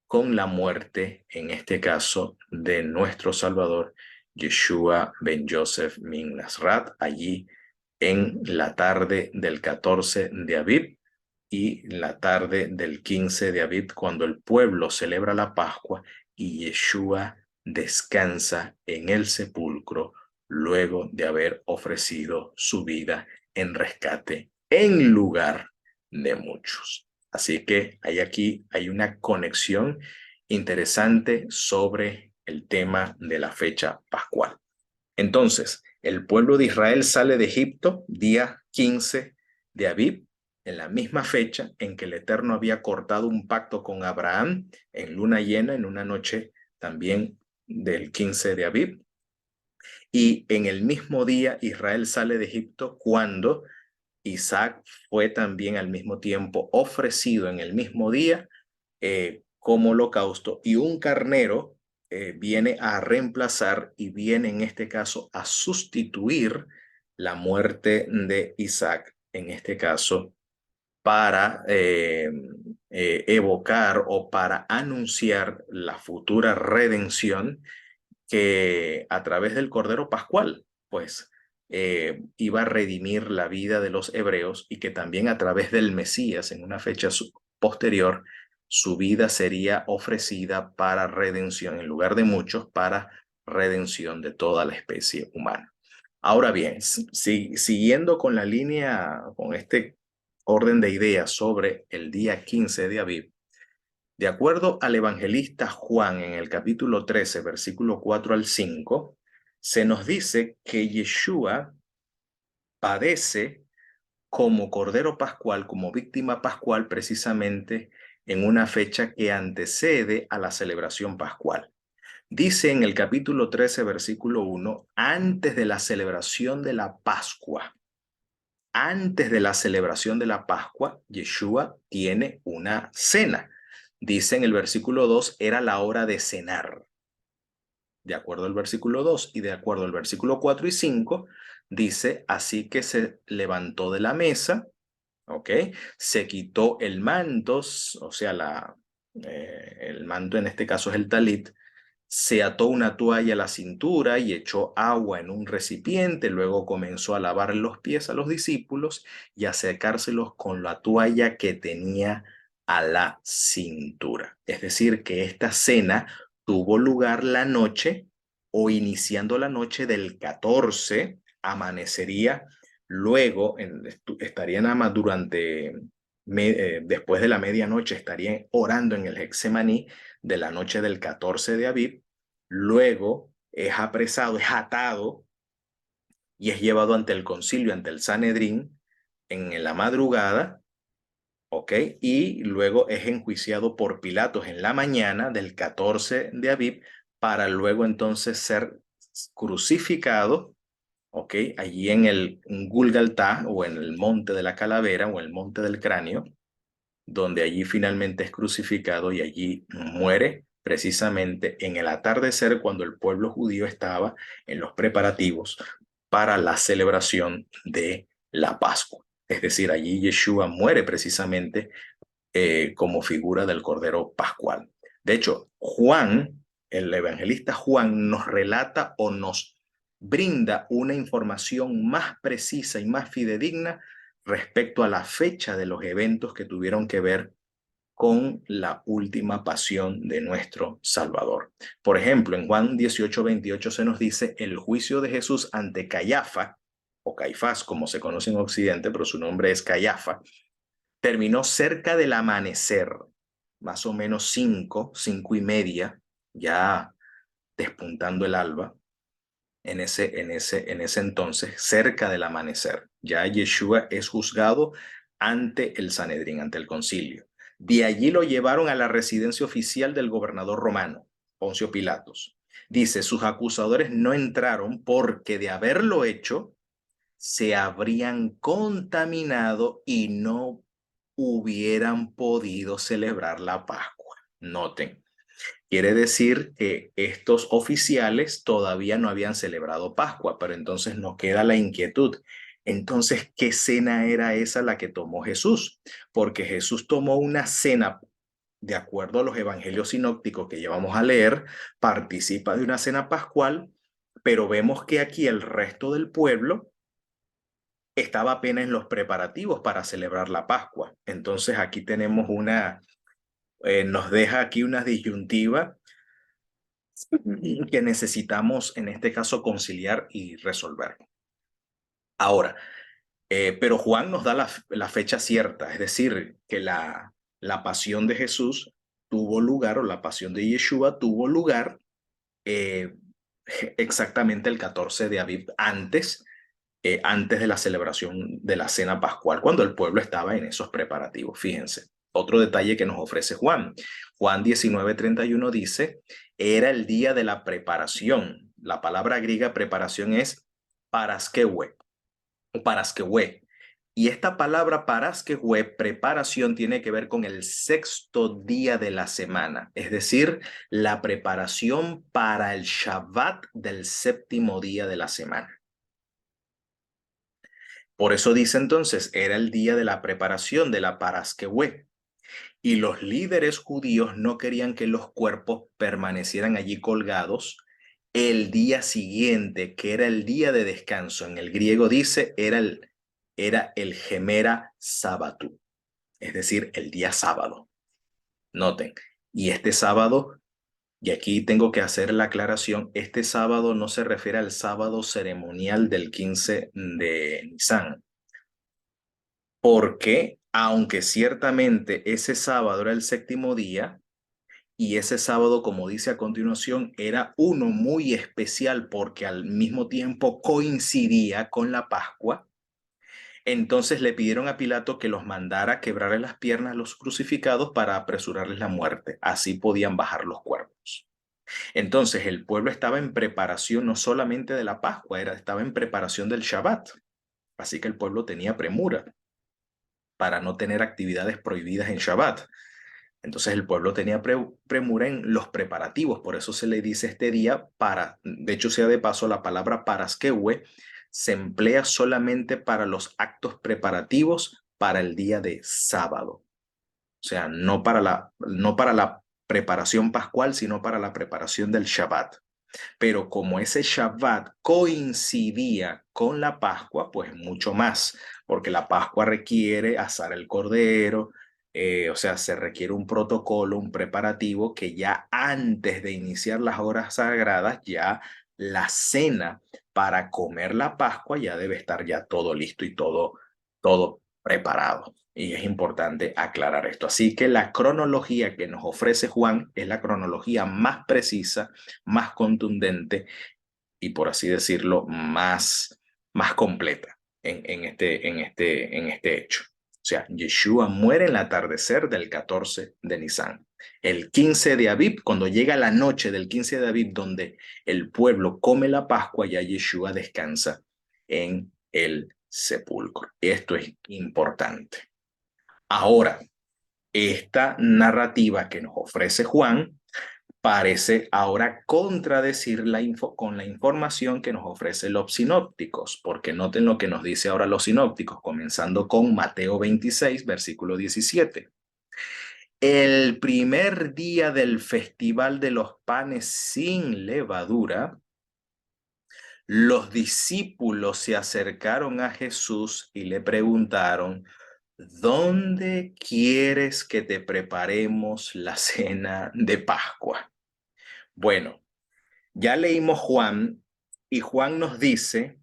Speaker 1: con la muerte, en este caso, de nuestro Salvador, Yeshua ben Yosef min Nasrat, allí en la tarde del 14 de Aviv y la tarde del 15 de Aviv, cuando el pueblo celebra la Pascua y Yeshua descansa en el sepulcro luego de haber ofrecido su vida en rescate en lugar de muchos. Así que hay una conexión interesante sobre el tema de la fecha pascual. Entonces, el pueblo de Israel sale de Egipto día 15 de Aviv en la misma fecha en que el Eterno había cortado un pacto con Abraham en luna llena, en una noche también del 15 de Abib. Y en el mismo día Israel sale de Egipto cuando Isaac fue también al mismo tiempo ofrecido en el mismo día como holocausto, y un carnero viene a reemplazar y viene en este caso a sustituir la muerte de Isaac, en este caso para evocar o para anunciar la futura redención que a través del Cordero Pascual, pues iba a redimir la vida de los hebreos, y que también a través del Mesías, en una fecha posterior, su vida sería ofrecida para redención, en lugar de muchos, para redención de toda la especie humana. Ahora bien, siguiendo con la línea, con este orden de ideas sobre el día 15 de Aviv, de acuerdo al evangelista Juan en el capítulo 13, versículo 4 al 5, se nos dice que Yeshua padece como Cordero Pascual, como víctima pascual, precisamente en una fecha que antecede a la celebración pascual. Dice en el capítulo 13, versículo 1, antes de la celebración de la Pascua. Antes de la celebración de la Pascua, Yeshua tiene una cena. Dice en el versículo 2, era la hora de cenar. De acuerdo al versículo 2 y de acuerdo al versículo 4 y 5, dice, así que se levantó de la mesa, ¿ok? Se quitó el manto, o sea, el manto en este caso es el talit, se ató una toalla a la cintura y echó agua en un recipiente, luego comenzó a lavar los pies a los discípulos y a secárselos con la toalla que tenía a la cintura. Es decir, que esta cena tuvo lugar la noche o iniciando la noche del 14, amanecería, luego estarían nada más después de la medianoche, estarían orando en el Getsemaní de la noche del 14 de Aviv. Luego es apresado, es atado y es llevado ante el concilio, ante el Sanedrín, en la madrugada, ¿ok? Y luego es enjuiciado por Pilatos en la mañana del 14 de Aviv, para luego entonces ser crucificado, ¿ok? Allí en el Gulgaltá, o en el monte de la calavera, o el monte del cráneo, donde allí finalmente es crucificado y allí muere precisamente en el atardecer, cuando el pueblo judío estaba en los preparativos para la celebración de la Pascua. Es decir, allí Yeshua muere precisamente como figura del Cordero Pascual. De hecho, Juan, el evangelista Juan, nos relata o nos brinda una información más precisa y más fidedigna respecto a la fecha de los eventos que tuvieron que ver con la última pasión de nuestro Salvador. Por ejemplo, en Juan 18:28 se nos dice el juicio de Jesús ante Cayafa, o Caifás, como se conoce en Occidente, pero su nombre es Cayafa, terminó cerca del amanecer, más o menos 5:30, ya despuntando el alba, en ese entonces, cerca del amanecer. Ya Yeshua es juzgado ante el Sanedrín, ante el concilio. De allí lo llevaron a la residencia oficial del gobernador romano, Poncio Pilatos. Dice, sus acusadores no entraron porque de haberlo hecho, se habrían contaminado y no hubieran podido celebrar la Pascua. Noten, quiere decir que estos oficiales todavía no habían celebrado Pascua, pero entonces nos queda la inquietud. Entonces, ¿qué cena era esa la que tomó Jesús? Porque Jesús tomó una cena, de acuerdo a los evangelios sinópticos que llevamos a leer, participa de una cena pascual, pero vemos que aquí el resto del pueblo estaba apenas en los preparativos para celebrar la Pascua. Entonces aquí tenemos nos deja aquí una disyuntiva que necesitamos en este caso conciliar y resolver. Ahora, pero Juan nos da la fecha cierta, es decir, que la pasión de Jesús tuvo lugar, o la pasión de Yeshua tuvo lugar exactamente el 14 de Aviv, antes antes de la celebración de la cena pascual, cuando el pueblo estaba en esos preparativos. Fíjense, otro detalle que nos ofrece Juan. Juan 19:31 dice, era el día de la preparación. La palabra griega preparación es paraskeue, o paraskeue. Y esta palabra paraskeue, preparación, tiene que ver con el sexto día de la semana, es decir, la preparación para el Shabbat del séptimo día de la semana. Por eso dice entonces, era el día de la preparación de la paraskeue. Y los líderes judíos no querían que los cuerpos permanecieran allí colgados el día siguiente, que era el día de descanso. En el griego dice, era el gemera sabbatú, es decir, el día sábado. Noten, y este sábado, y aquí tengo que hacer la aclaración, este sábado no se refiere al sábado ceremonial del 15 de Nisan, porque aunque ciertamente ese sábado era el séptimo día, y ese sábado, como dice a continuación, era uno muy especial porque al mismo tiempo coincidía con la Pascua, entonces le pidieron a Pilato que los mandara a quebrarle las piernas a los crucificados para apresurarles la muerte. Así podían bajar los cuerpos. Entonces el pueblo estaba en preparación no solamente de la Pascua, estaba en preparación del Shabbat. Así que el pueblo tenía premura para no tener actividades prohibidas en Shabbat. Entonces el pueblo tenía premura en los preparativos, por eso se le dice este día de hecho sea de paso, la palabra paraskeue se emplea solamente para los actos preparativos para el día de sábado. O sea, no para la preparación pascual, sino para la preparación del Shabbat. Pero como ese Shabbat coincidía con la Pascua, pues mucho más, porque la Pascua requiere asar el cordero, o sea, se requiere un protocolo, un preparativo que ya antes de iniciar las horas sagradas, ya la cena para comer la Pascua ya debe estar ya todo listo y todo preparado. Y es importante aclarar esto. Así que la cronología que nos ofrece Juan es la cronología más precisa, más contundente y, por así decirlo, más completa en este hecho. O sea, Yeshua muere en el atardecer del 14 de Nisan. El 15 de Abib, cuando llega la noche del 15 de Abib, donde el pueblo come la Pascua, ya Yeshua descansa en el sepulcro. Esto es importante. Ahora, esta narrativa que nos ofrece Juan parece ahora contradecir con la información que nos ofrecen los sinópticos, porque noten lo que nos dice ahora los sinópticos, comenzando con Mateo 26, versículo 17. El primer día del festival de los panes sin levadura, los discípulos se acercaron a Jesús y le preguntaron, ¿dónde quieres que te preparemos la cena de Pascua? Bueno, ya leímos Juan y Juan nos dice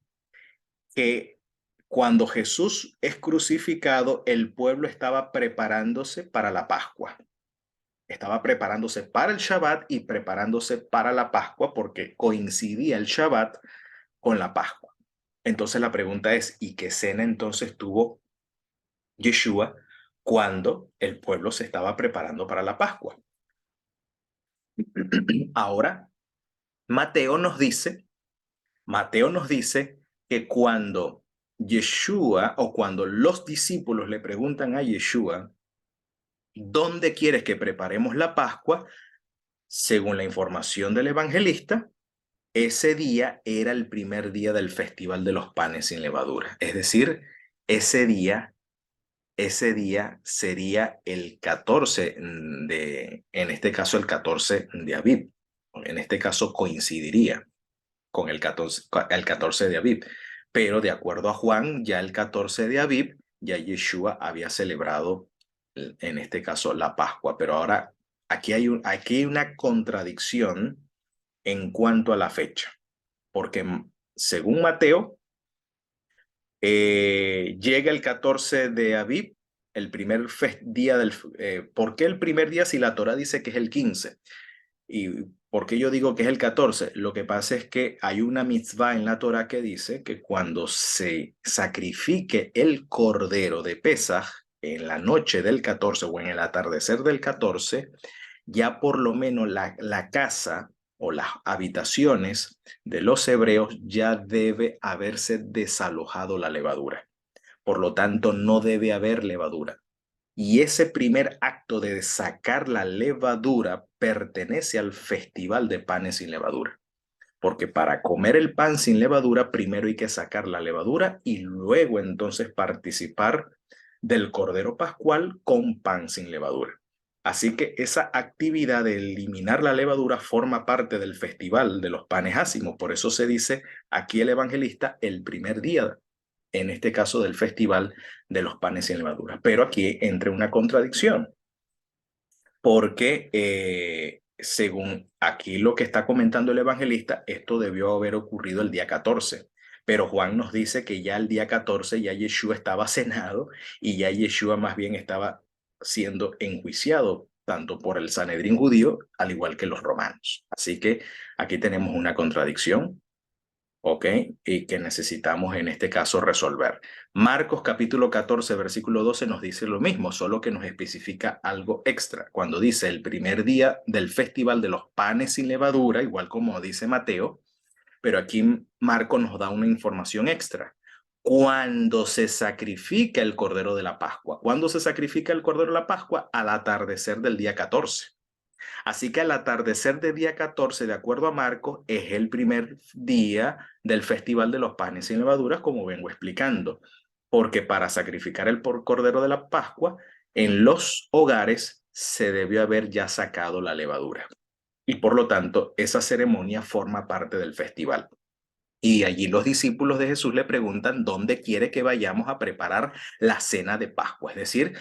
Speaker 1: que cuando Jesús es crucificado, el pueblo estaba preparándose para la Pascua. Estaba preparándose para el Shabbat y preparándose para la Pascua porque coincidía el Shabbat con la Pascua. Entonces la pregunta es, ¿y qué cena entonces tuvo Yeshua cuando el pueblo se estaba preparando para la Pascua? Ahora, Mateo nos dice que cuando Yeshua o cuando los discípulos le preguntan a Yeshua, ¿dónde quieres que preparemos la Pascua? Según la información del evangelista, ese día era el primer día del Festival de los Panes sin Levadura. Es decir, ese día sería el 14 en este caso el 14 de Abib. En este caso coincidiría con el 14 de Abib. Pero de acuerdo a Juan, ya el 14 de Abib, ya Yeshua había celebrado, en este caso, la Pascua. Pero ahora, aquí hay una contradicción en cuanto a la fecha. Porque según Mateo, llega el 14 de Abib, el primer día ¿por qué el primer día si la Torá dice que es el 15? Y ¿Por qué yo digo que es el 14? Lo que pasa es que hay una mitzvah en la Torá que dice que cuando se sacrifique el cordero de Pesaj en la noche del 14 o en el atardecer del 14, ya por lo menos la casa o las habitaciones de los hebreos ya debe haberse desalojado la levadura. Por lo tanto, no debe haber levadura. Y ese primer acto de sacar la levadura pertenece al festival de panes sin levadura. Porque para comer el pan sin levadura, primero hay que sacar la levadura y luego entonces participar del Cordero Pascual con pan sin levadura. Así que esa actividad de eliminar la levadura forma parte del festival de los panes ácimos. Por eso se dice aquí el evangelista el primer día, en este caso del festival de los panes sin levadura. Pero aquí entra una contradicción, porque según aquí lo que está comentando el evangelista, esto debió haber ocurrido el día 14. Pero Juan nos dice que ya el día 14 ya Yeshua estaba cenado y ya Yeshua más bien estaba siendo enjuiciado tanto por el Sanedrín judío al igual que los romanos. Así que aquí tenemos una contradicción. ¿Ok? Y que necesitamos en este caso resolver. Marcos capítulo 14, versículo 12 nos dice lo mismo, solo que nos especifica algo extra. Cuando dice el primer día del festival de los panes sin levadura, igual como dice Mateo, pero aquí Marco nos da una información extra. Cuando se sacrifica el Cordero de la Pascua. ¿Cuándo se sacrifica el Cordero de la Pascua? Al atardecer del día 14. Así que al atardecer de día 14, de acuerdo a Marcos, es el primer día del Festival de los Panes sin Levaduras, como vengo explicando. Porque para sacrificar el cordero de la Pascua, en los hogares se debió haber ya sacado la levadura. Y por lo tanto, esa ceremonia forma parte del festival. Y allí los discípulos de Jesús le preguntan dónde quiere que vayamos a preparar la cena de Pascua. Es decir,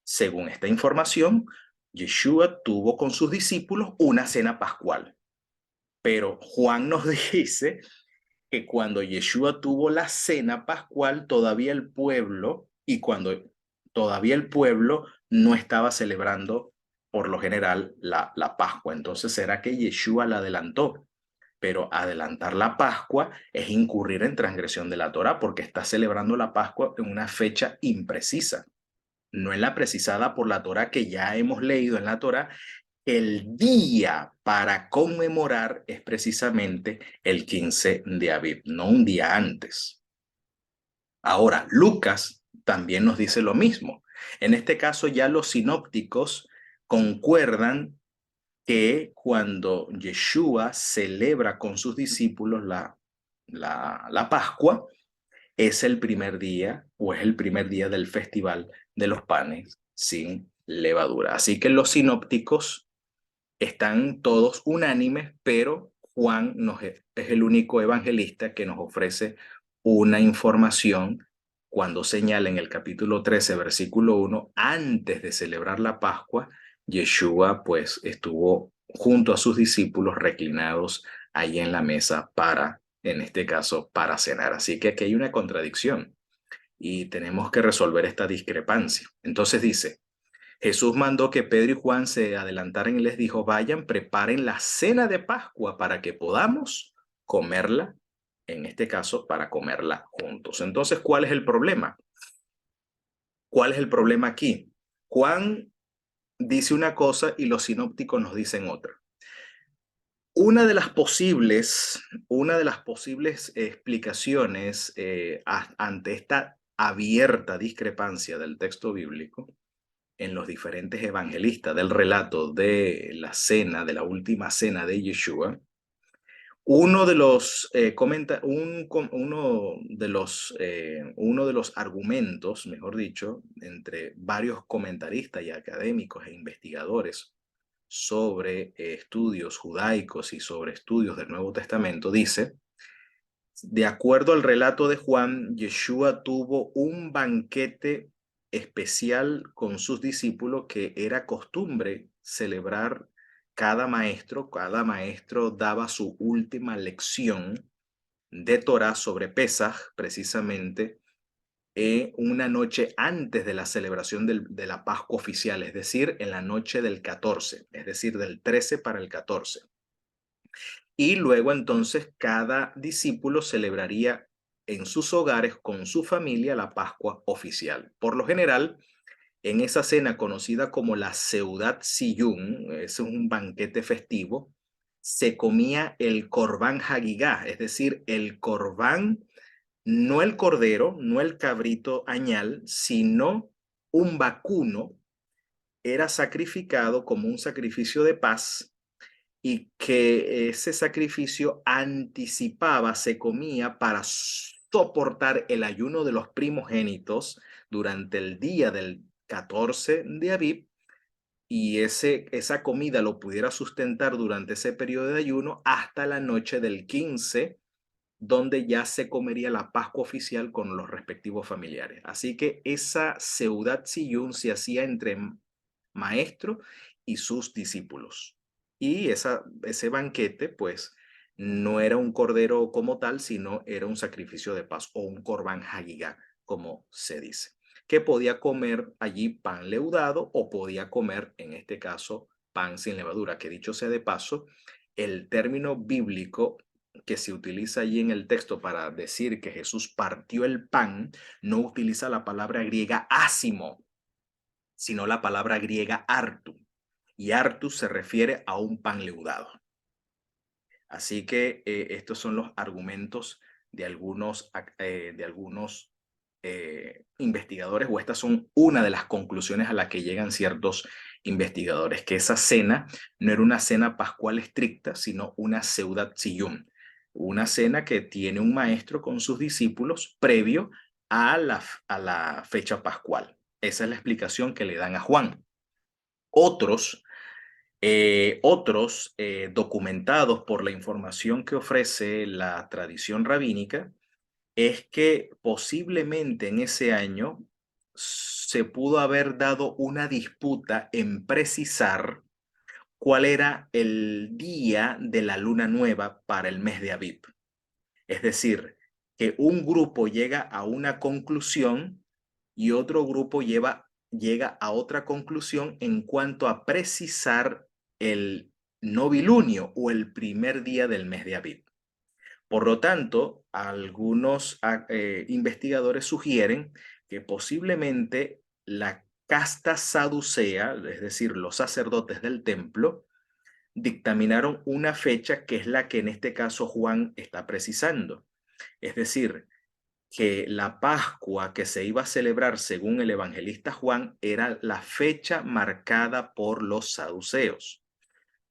Speaker 1: según esta información, Yeshua tuvo con sus discípulos una cena pascual. Pero Juan nos dice que cuando Yeshua tuvo la cena pascual, todavía el pueblo, y cuando todavía el pueblo no estaba celebrando por lo general la Pascua. Entonces, ¿será que Yeshua la adelantó? Pero adelantar la Pascua es incurrir en transgresión de la Torá porque está celebrando la Pascua en una fecha imprecisa, no en la precisada por la Torá que ya hemos leído en la Torá. El día para conmemorar es precisamente el 15 de Aviv, no un día antes. Ahora, Lucas también nos dice lo mismo. En este caso ya los sinópticos concuerdan que cuando Yeshua celebra con sus discípulos la Pascua, es el primer día o es el primer día del festival de los panes sin levadura. Así que los sinópticos están todos unánimes, pero Juan es el único evangelista que nos ofrece una información cuando señala en el capítulo 13, versículo 1, antes de celebrar la Pascua, Yeshua pues estuvo junto a sus discípulos reclinados ahí en la mesa para, en este caso, para cenar. Así que aquí hay una contradicción y tenemos que resolver esta discrepancia. Entonces dice, Jesús mandó que Pedro y Juan se adelantaran y les dijo, vayan, preparen la cena de Pascua para que podamos comerla, en este caso, para comerla juntos. Entonces, ¿cuál es el problema? ¿Cuál es el problema aquí? Juan dice una cosa y los sinópticos nos dicen otra. Una de las posibles explicaciones ante esta abierta discrepancia del texto bíblico en los diferentes evangelistas del relato de la cena, de la última cena de Yeshua, uno de los uno de los argumentos, mejor dicho, entre varios comentaristas y académicos e investigadores sobre estudios judaicos y sobre estudios del Nuevo Testamento, dice, de acuerdo al relato de Juan, Yeshua tuvo un banquete especial con sus discípulos que era costumbre celebrar cada maestro daba su última lección de Torah sobre Pesaj, precisamente una noche antes de la celebración de la Pascua oficial, es decir, en la noche del 14, es decir, del 13 para el 14. Y luego entonces cada discípulo celebraría en sus hogares con su familia la Pascua oficial. Por lo general, en esa cena conocida como la Seudat Siyum, es un banquete festivo, se comía el Corbán Hagigá, es decir, el Corbán, no el cordero, no el cabrito añal, sino un vacuno, era sacrificado como un sacrificio de paz y que ese sacrificio anticipaba, se comía para soportar el ayuno de los primogénitos durante el día del 14 de Aviv y esa comida lo pudiera sustentar durante ese periodo de ayuno hasta la noche del 15, donde ya se comería la Pascua oficial con los respectivos familiares. Así que esa Seudat Siyum se hacía entre maestro y sus discípulos. Y ese banquete, pues, no era un cordero como tal, sino era un sacrificio de paz o un Corban Hagigá, como se dice, que podía comer allí pan leudado o podía comer, en este caso, pan sin levadura, que dicho sea de paso, el término bíblico que se utiliza allí en el texto para decir que Jesús partió el pan, no utiliza la palabra griega ácimo, sino la palabra griega artu. Y artu se refiere a un pan leudado. Así que estos son los argumentos de algunos investigadores, o estas son una de las conclusiones a las que llegan ciertos investigadores, que esa cena no era una cena pascual estricta, sino una seudat siyum, una cena que tiene un maestro con sus discípulos previo a la fecha pascual. Esa es la explicación que le dan a Juan. Otros documentados por la información que ofrece la tradición rabínica es que posiblemente en ese año se pudo haber dado una disputa en precisar cuál era el día de la luna nueva para el mes de Aviv. Es decir, que un grupo llega a una conclusión y otro grupo llega a otra conclusión en cuanto a precisar el novilunio o el primer día del mes de Aviv. Por lo tanto, algunos investigadores sugieren que posiblemente la casta saducea, es decir, los sacerdotes del templo, dictaminaron una fecha que es la que en este caso Juan está precisando. Es decir, que la Pascua que se iba a celebrar según el evangelista Juan era la fecha marcada por los saduceos.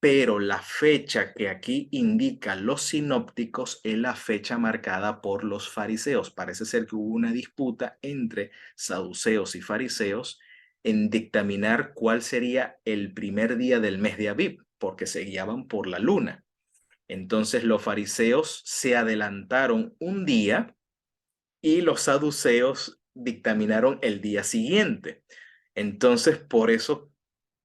Speaker 1: Pero la fecha que aquí indican los sinópticos es la fecha marcada por los fariseos. Parece ser que hubo una disputa entre saduceos y fariseos en dictaminar cuál sería el primer día del mes de Aviv, porque se guiaban por la luna. Entonces los fariseos se adelantaron un día y los saduceos dictaminaron el día siguiente. Entonces, por eso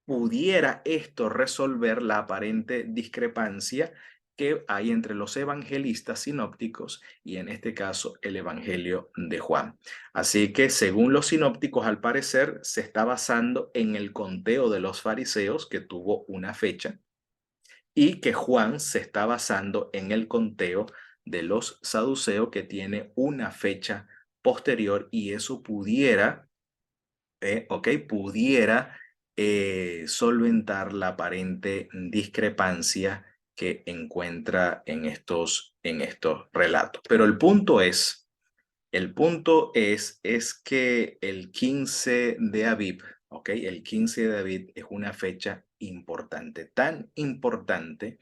Speaker 1: pudiera esto resolver la aparente discrepancia que hay entre los evangelistas sinópticos y en este caso el Evangelio de Juan. Así que según los sinópticos, al parecer, se está basando en el conteo de los fariseos, que tuvo una fecha, y que Juan se está basando en el conteo de los saduceos, que tiene una fecha posterior, y eso pudiera solventar la aparente discrepancia que encuentra en estos relatos. Pero el punto es que el 15 de Aviv, ¿ok? El 15 de Aviv es una fecha importante, tan importante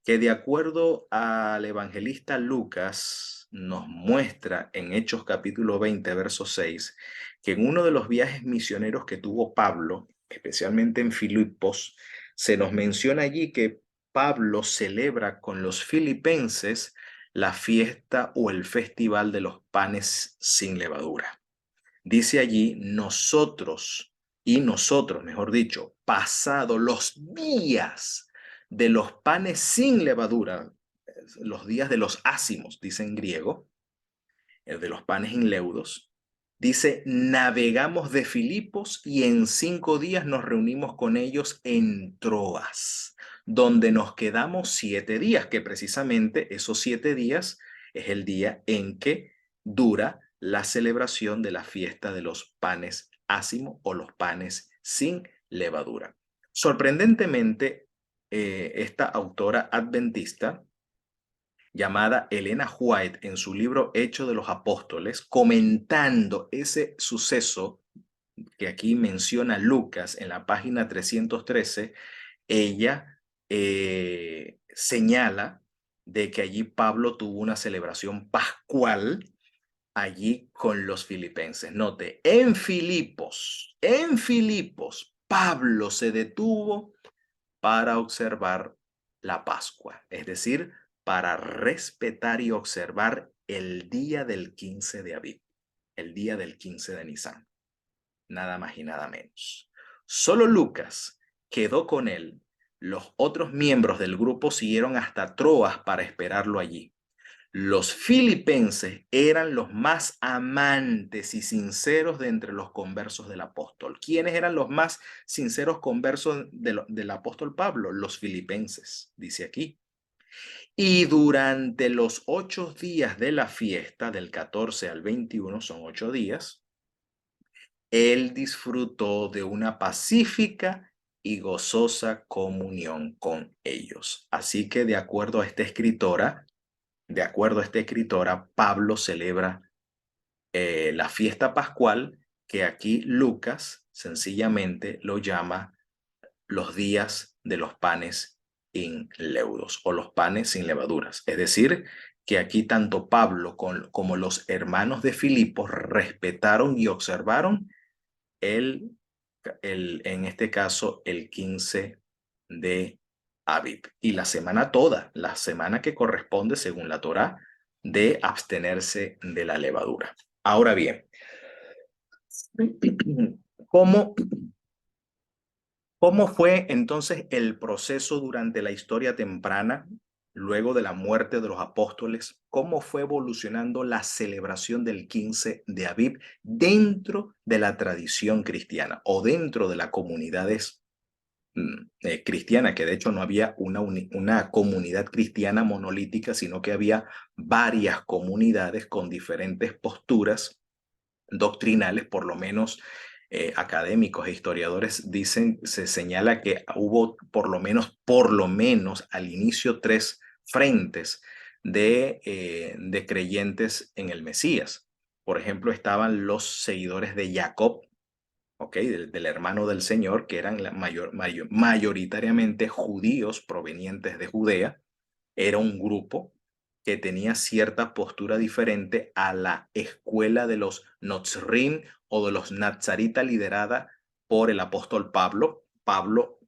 Speaker 1: que de acuerdo al evangelista Lucas nos muestra en Hechos capítulo 20, verso 6, que en uno de los viajes misioneros que tuvo Pablo, especialmente en Filipos, se nos menciona allí que Pablo celebra con los filipenses la fiesta o el festival de los panes sin levadura. Dice allí, nosotros, mejor dicho, pasado los días de los panes sin levadura, los días de los ácimos, dice en griego, el de los panes inleudos, dice, navegamos de Filipos y en 5 días nos reunimos con ellos en Troas, donde nos quedamos 7 días, que precisamente esos 7 días es el día en que dura la celebración de la fiesta de los panes ácimos o los panes sin levadura. Sorprendentemente, esta autora adventista llamada Elena White, en su libro Hechos de los Apóstoles, comentando ese suceso que aquí menciona Lucas en la página 313, ella señala de que allí Pablo tuvo una celebración pascual allí con los filipenses. Note, en Filipos, Pablo se detuvo para observar la Pascua, es decir, para respetar y observar el día del 15 de Aviv, el día del 15 de Nisan, nada más y nada menos. Solo Lucas quedó con él. Los otros miembros del grupo siguieron hasta Troas para esperarlo allí. Los filipenses eran los más amantes y sinceros de entre los conversos del apóstol. ¿Quiénes eran los más sinceros conversos del apóstol Pablo? Los filipenses, dice aquí. Y durante los 8 días de la fiesta, del 14 al 21, son 8 días, él disfrutó de una pacífica y gozosa comunión con ellos. Así que de acuerdo a esta escritora, Pablo celebra la fiesta pascual, que aquí Lucas sencillamente lo llama los días de los panes inleudos o los panes sin levaduras. Es decir, que aquí tanto Pablo como los hermanos de Filipos respetaron y observaron en este caso, el 15 de Aviv. Y la semana toda, la semana que corresponde, según la Torá, de abstenerse de la levadura. Ahora bien, ¿cómo, ¿cómo fue entonces el proceso durante la historia temprana, luego de la muerte de los apóstoles? ¿Cómo fue evolucionando la celebración del 15 de Aviv dentro de la tradición cristiana o dentro de las comunidades cristiana, que de hecho no había una comunidad cristiana monolítica, sino que había varias comunidades con diferentes posturas doctrinales, por lo menos académicos e historiadores dicen, se señala que hubo por lo menos al inicio 3 frentes de creyentes en el Mesías. Por ejemplo, estaban los seguidores de Jacob, del hermano del Señor, que eran mayoritariamente judíos provenientes de Judea. Era un grupo que tenía cierta postura diferente a la escuela de los Notzrim o de los Nazarita, liderada por el apóstol Pablo. Pablo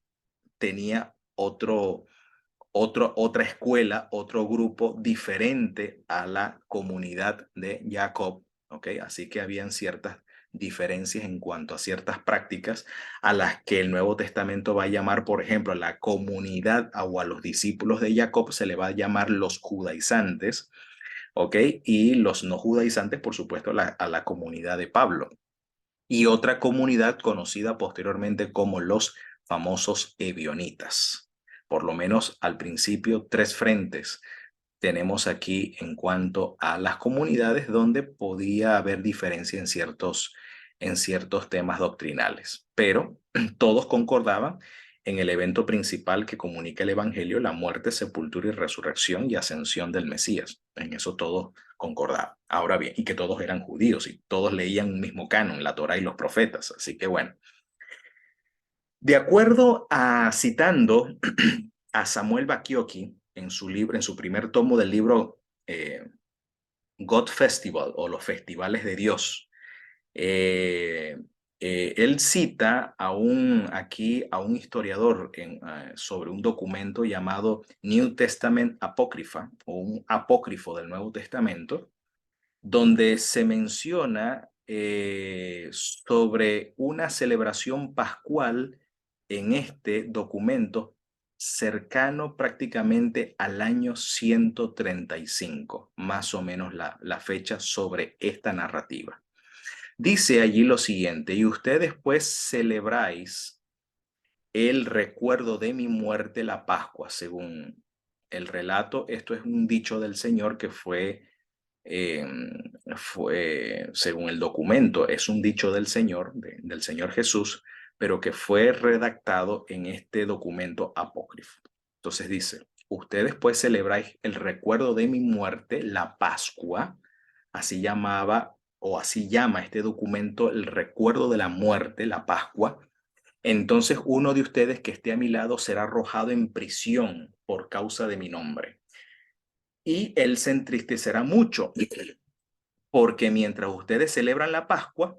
Speaker 1: tenía otra escuela, otro grupo diferente a la comunidad de Jacob. Así que habían ciertas diferencias en cuanto a ciertas prácticas a las que el Nuevo Testamento va a llamar, por ejemplo, a la comunidad o a los discípulos de Jacob se le va a llamar los judaizantes, y los no judaizantes, por supuesto, a la comunidad de Pablo. Y otra comunidad conocida posteriormente como los famosos ebionitas. Por lo menos al principio, 3 frentes tenemos aquí en cuanto a las comunidades donde podía haber diferencia en ciertos temas doctrinales, pero todos concordaban en el evento principal que comunica el Evangelio: la muerte, sepultura y resurrección y ascensión del Mesías. En eso todos concordaban. Ahora bien, y que todos eran judíos y todos leían un mismo canon, la Torá y los profetas. Así que bueno, de acuerdo a citando a Samuel Bakioki en su primer tomo del libro God Festival o los festivales de Dios, él cita aquí a un historiador sobre un documento llamado New Testament Apócrifa o un apócrifo del Nuevo Testamento, donde se menciona sobre una celebración pascual en este documento cercano prácticamente al año 135, más o menos la fecha sobre esta narrativa. Dice allí lo siguiente: y ustedes pues celebráis el recuerdo de mi muerte, la Pascua. Según el relato, esto es un dicho del Señor que eh, según el documento, es un dicho del Señor, del Señor Jesús, pero que fue redactado en este documento apócrifo. Entonces dice, ustedes pues celebráis el recuerdo de mi muerte, la Pascua, así llamaba o así llama este documento el recuerdo de la muerte, la Pascua. Entonces uno de ustedes que esté a mi lado será arrojado en prisión por causa de mi nombre. Y él se entristecerá mucho, porque mientras ustedes celebran la Pascua,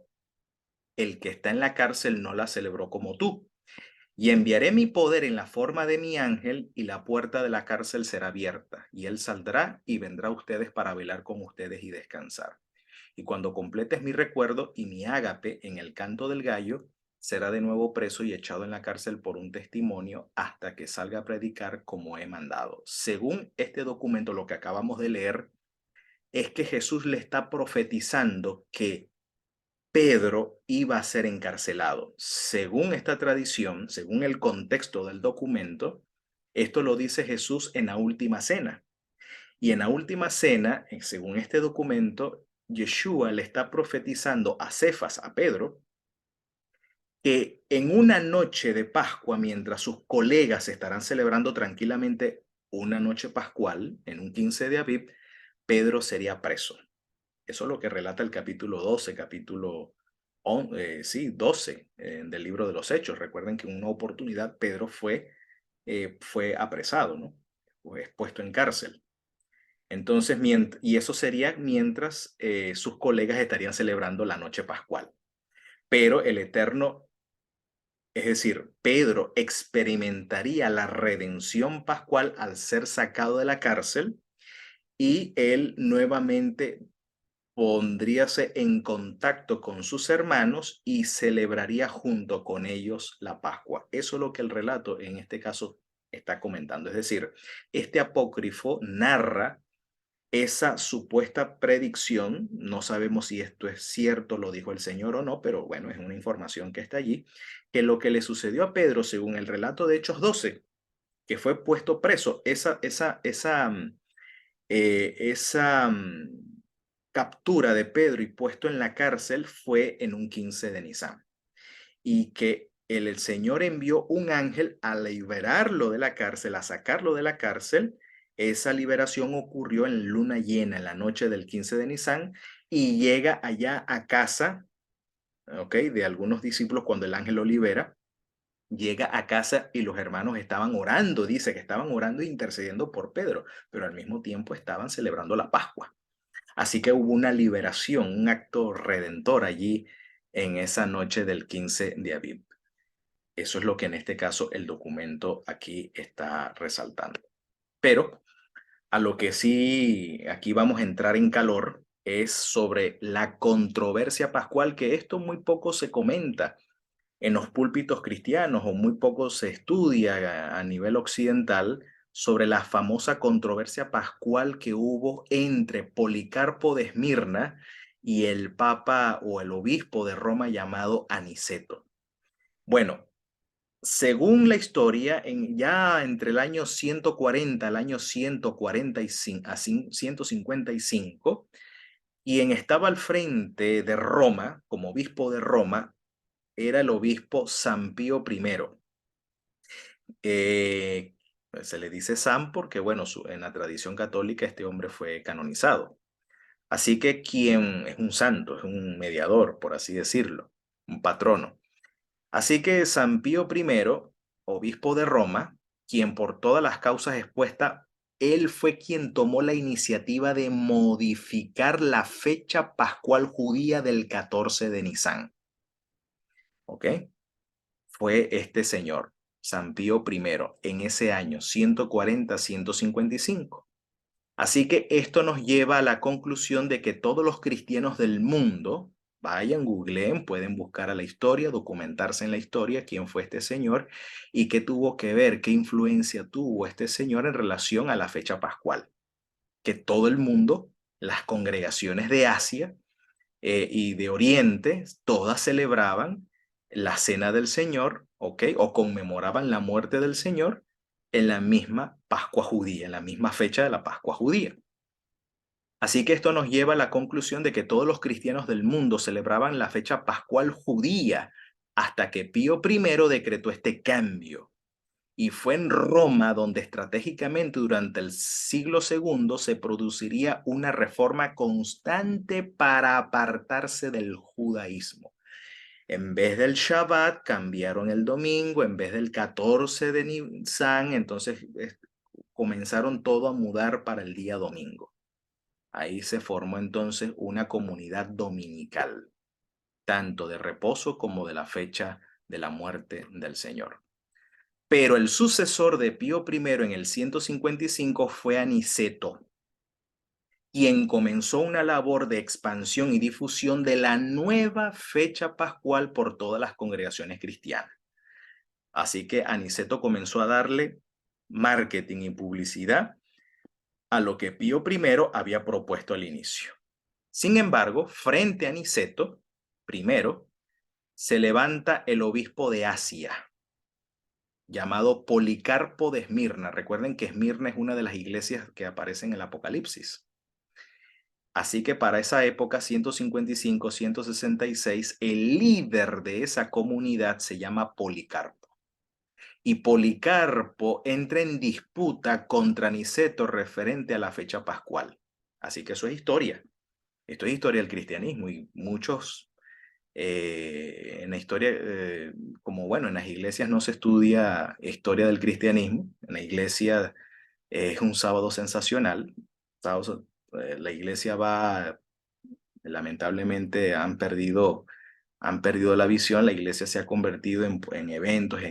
Speaker 1: el que está en la cárcel no la celebró como tú. Y enviaré mi poder en la forma de mi ángel, y la puerta de la cárcel será abierta, y él saldrá y vendrá a ustedes para velar con ustedes y descansar. Y cuando completes mi recuerdo y mi ágape en el canto del gallo, será de nuevo preso y echado en la cárcel por un testimonio hasta que salga a predicar como he mandado. Según este documento, lo que acabamos de leer es que Jesús le está profetizando que Pedro iba a ser encarcelado. Según esta tradición, según el contexto del documento, esto lo dice Jesús en la última cena. Y en la última cena, según este documento, Yeshua le está profetizando a Cefas, a Pedro, que en una noche de Pascua, mientras sus colegas estarán celebrando tranquilamente una noche pascual, en un 15 de Aviv, Pedro sería preso. Eso es lo que relata el capítulo 12, sí, 12 del libro de los Hechos. Recuerden que en una oportunidad Pedro fue apresado, ¿no? Fue puesto en cárcel. Entonces, y eso sería mientras sus colegas estarían celebrando la noche pascual. Pero el Eterno, es decir, Pedro experimentaría la redención pascual al ser sacado de la cárcel y él nuevamente pondríase en contacto con sus hermanos y celebraría junto con ellos la Pascua. Eso es lo que el relato en este caso está comentando. Es decir, este apócrifo narra esa supuesta predicción. No sabemos si esto es cierto, lo dijo el Señor o no, pero bueno, es una información que está allí, que lo que le sucedió a Pedro, según el relato de Hechos 12, que fue puesto preso, esa captura de Pedro y puesto en la cárcel fue en un 15 de Nisan. Y que el Señor envió un ángel a liberarlo de la cárcel, a sacarlo de la cárcel. Esa liberación ocurrió en luna llena, en la noche del 15 de Nisan, y llega allá a casa, ¿ok? De algunos discípulos cuando el ángel lo libera. Llega a casa y los hermanos estaban orando, dice que estaban orando e intercediendo por Pedro, pero al mismo tiempo estaban celebrando la Pascua. Así que hubo una liberación, un acto redentor allí en esa noche del 15 de Aviv. Eso es lo que en este caso el documento aquí está resaltando. Pero a lo que sí aquí vamos a entrar en calor es sobre la controversia pascual, que esto muy poco se comenta en los púlpitos cristianos o muy poco se estudia a nivel occidental sobre la famosa controversia pascual que hubo entre Policarpo de Esmirna y el papa o el obispo de Roma llamado Aniceto. Bueno, según la historia, ya entre el año 140 al año 145, a 155, quien estaba al frente de Roma, como obispo de Roma, era el obispo San Pío I. Se le dice San porque, bueno, en la tradición católica este hombre fue canonizado. Así que quien es un santo, es un mediador, por así decirlo, un patrono. Así que San Pío I, obispo de Roma, quien por todas las causas expuestas, él fue quien tomó la iniciativa de modificar la fecha pascual judía del 14 de Nisan. ¿Ok? Fue este señor, San Pío I, en ese año 140-155. Así que esto nos lleva a la conclusión de que todos los cristianos del mundo, vayan, googleen, pueden buscar a la historia, documentarse en la historia, quién fue este señor y qué tuvo que ver, qué influencia tuvo este señor en relación a la fecha pascual. Que todo el mundo, las congregaciones de Asia y de Oriente, todas celebraban la cena del Señor, ¿ok? O conmemoraban la muerte del Señor en la misma Pascua judía, en la misma fecha de la Pascua judía. Así que esto nos lleva a la conclusión de que todos los cristianos del mundo celebraban la fecha pascual judía hasta que Pío I decretó este cambio. Y fue en Roma donde estratégicamente durante el siglo II se produciría una reforma constante para apartarse del judaísmo. En vez del Shabbat cambiaron el domingo, en vez del 14 de Nisan, entonces comenzaron todo a mudar para el día domingo. Ahí se formó entonces una comunidad dominical, tanto de reposo como de la fecha de la muerte del Señor. Pero el sucesor de Pío I en el 155 fue Aniceto, quien comenzó una labor de expansión y difusión de la nueva fecha pascual por todas las congregaciones cristianas. Así que Aniceto comenzó a darle marketing y publicidad a lo que Pío I había propuesto al inicio. Sin embargo, frente a Aniceto, primero, se levanta el obispo de Asia, llamado Policarpo de Esmirna. Recuerden que Esmirna es una de las iglesias que aparecen en el Apocalipsis. Así que para esa época, 155-166, el líder de esa comunidad se llama Policarpo. Y Policarpo entra en disputa contra Aniceto referente a la fecha pascual. Así que eso es historia. Esto es historia del cristianismo y muchos en la historia, como bueno, en las iglesias no se estudia historia del cristianismo, en la iglesia es un sábado sensacional, la iglesia va, lamentablemente han perdido la visión, la iglesia se ha convertido en eventos y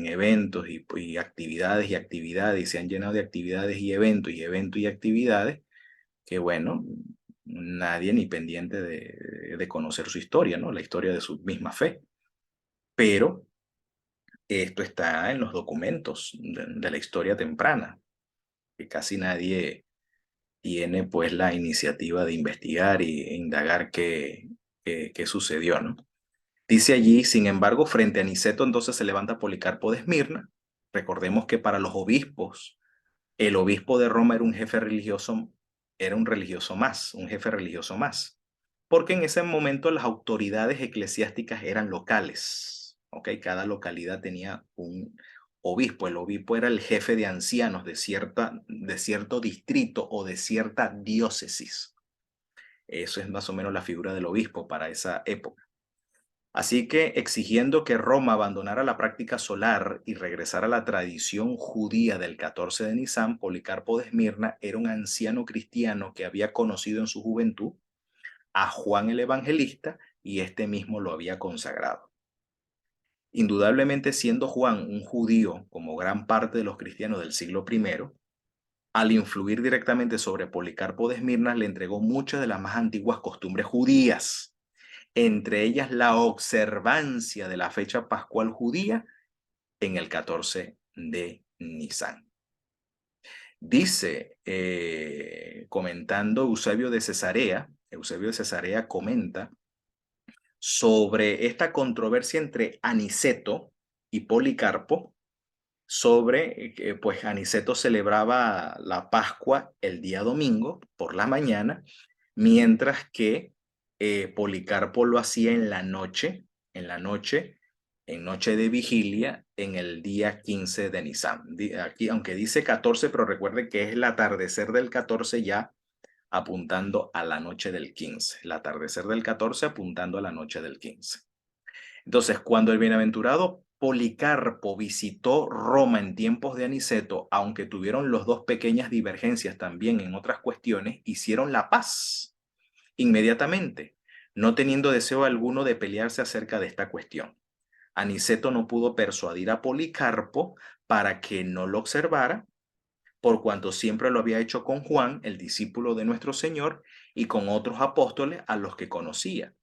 Speaker 1: actividades y actividades, y se han llenado de actividades y eventos y actividades, que bueno, nadie ni pendiente de conocer su historia, ¿no? La historia de su misma fe. Pero esto está en los documentos de la historia temprana, que casi nadie tiene pues la iniciativa de investigar e indagar qué sucedió, ¿no? Dice allí, sin embargo, frente a Aniceto entonces se levanta Policarpo de Esmirna. Recordemos que para los obispos, el obispo de Roma era un jefe religioso, era un religioso más, un jefe religioso más, porque en ese momento las autoridades eclesiásticas eran locales, ¿ok? Cada localidad tenía un obispo. El obispo era el jefe de ancianos de cierto distrito o de cierta diócesis. Eso es más o menos la figura del obispo para esa época. Así que exigiendo que Roma abandonara la práctica solar y regresara a la tradición judía del 14 de Nisan, Policarpo de Esmirna era un anciano cristiano que había conocido en su juventud a Juan el Evangelista y este mismo lo había consagrado. Indudablemente, siendo Juan un judío como gran parte de los cristianos del siglo I, al influir directamente sobre Policarpo de Esmirna le entregó muchas de las más antiguas costumbres judías, entre ellas la observancia de la fecha pascual judía en el 14 de Nisan. Dice, comentando Eusebio de Cesarea comenta sobre esta controversia entre Aniceto y Policarpo, sobre que pues Aniceto celebraba la Pascua el día domingo por la mañana, mientras que Policarpo lo hacía en noche de vigilia, en el día 15 de Nisan. Aquí, aunque dice 14, pero recuerde que es el atardecer del 14 ya apuntando a la noche del 15. El atardecer del 14 apuntando a la noche del 15. Entonces, cuando el bienaventurado Policarpo visitó Roma en tiempos de Aniceto, aunque tuvieron los dos pequeñas divergencias también en otras cuestiones, hicieron la paz inmediatamente, no teniendo deseo alguno de pelearse acerca de esta cuestión. Aniceto no pudo persuadir a Policarpo para que no lo observara, por cuanto siempre lo había hecho con Juan, el discípulo de nuestro Señor, y con otros apóstoles a los que conocía.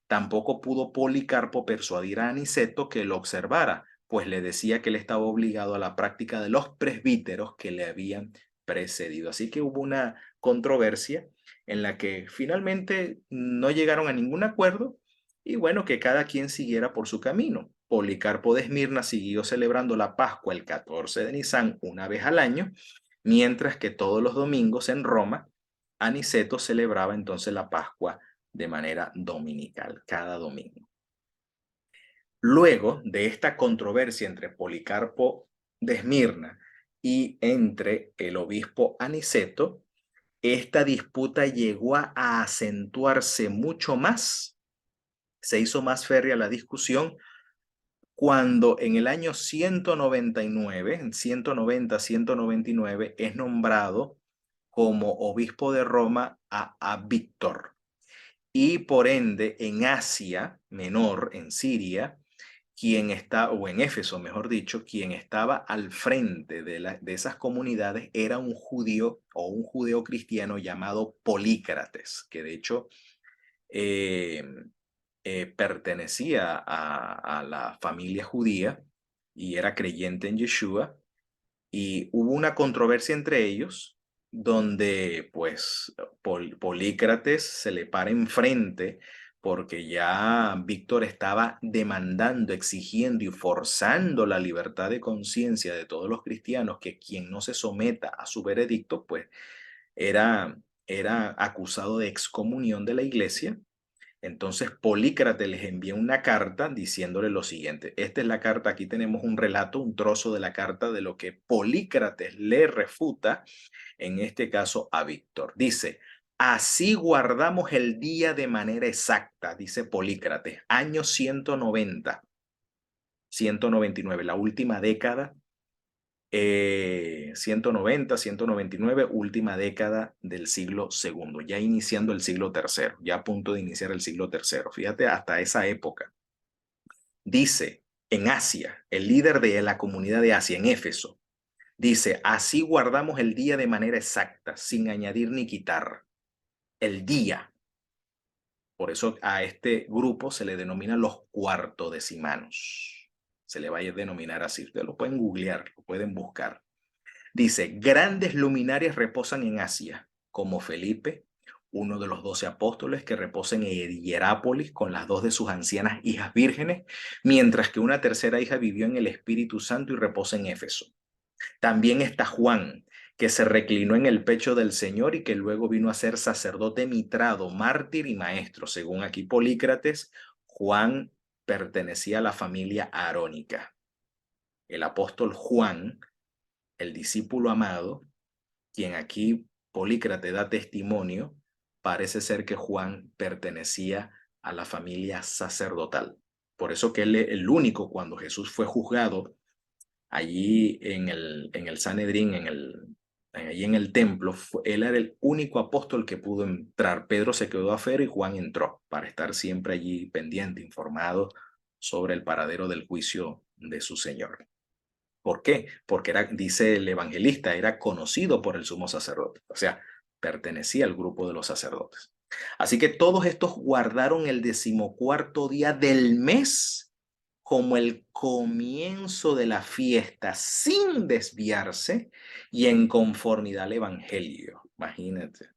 Speaker 1: Tampoco pudo Policarpo persuadir a Aniceto que lo observara, pues le decía que él estaba obligado a la práctica de los presbíteros que le habían precedido. Así que hubo una controversia en la que finalmente no llegaron a ningún acuerdo y bueno, que cada quien siguiera por su camino. Policarpo de Esmirna siguió celebrando la Pascua el 14 de Nisan una vez al año, mientras que todos los domingos en Roma, Aniceto celebraba entonces la Pascua de manera dominical, cada domingo. Luego de esta controversia entre Policarpo de Esmirna y entre el obispo Aniceto, esta disputa llegó a acentuarse mucho más, se hizo más férrea la discusión cuando en el año 199, en 199, es nombrado como obispo de Roma a Víctor. Y por ende, en Asia Menor, en Siria, o en Éfeso, mejor dicho, quien estaba al frente de esas comunidades era un judío o un judeo cristiano llamado Polícrates, que de hecho eh, pertenecía a la familia judía y era creyente en Yeshua, y hubo una controversia entre ellos donde pues Polícrates se le para enfrente porque ya Víctor estaba demandando, exigiendo y forzando la libertad de conciencia de todos los cristianos, que quien no se someta a su veredicto pues era, era acusado de excomunión de la iglesia. Entonces Polícrates les envía una carta diciéndole lo siguiente. Esta es la carta, aquí tenemos un relato, un trozo de la carta de lo que Polícrates le refuta, en este caso a Víctor. Dice, así guardamos el día de manera exacta, dice Polícrates, año 190, 199, la última década 190, 199, última década del siglo segundo, ya iniciando el siglo tercero, ya a punto de iniciar el siglo tercero. Fíjate, hasta esa época. Dice, en Asia, el líder de la comunidad de Asia, en Éfeso, dice, así guardamos el día de manera exacta, sin añadir ni quitar. El día. Por eso a este grupo se le denomina los cuartodecimanos. Se le va a denominar así. Ustedes lo pueden googlear, lo pueden buscar. Dice, grandes luminarias reposan en Asia, como Felipe, uno de los 12 apóstoles que reposan en Hierápolis con las dos de sus ancianas hijas vírgenes, mientras que una tercera hija vivió en el Espíritu Santo y reposa en Éfeso. También está Juan, que se reclinó en el pecho del Señor y que luego vino a ser sacerdote mitrado, mártir y maestro. Según aquí Polícrates, Juan pertenecía a la familia arónica. El apóstol Juan, el discípulo amado, quien aquí Polícrates da testimonio, parece ser que Juan pertenecía a la familia sacerdotal. Por eso que él es el único, cuando Jesús fue juzgado allí en el Sanedrín, allí en el templo, él era el único apóstol que pudo entrar. Pedro se quedó afuera y Juan entró para estar siempre allí pendiente, informado sobre el paradero del juicio de su Señor. ¿Por qué? Porque era, dice el evangelista, era conocido por el sumo sacerdote, o sea, pertenecía al grupo de los sacerdotes. Así que todos estos guardaron el 14º día del mes como el comienzo de la fiesta, sin desviarse y en conformidad al evangelio. Imagínate.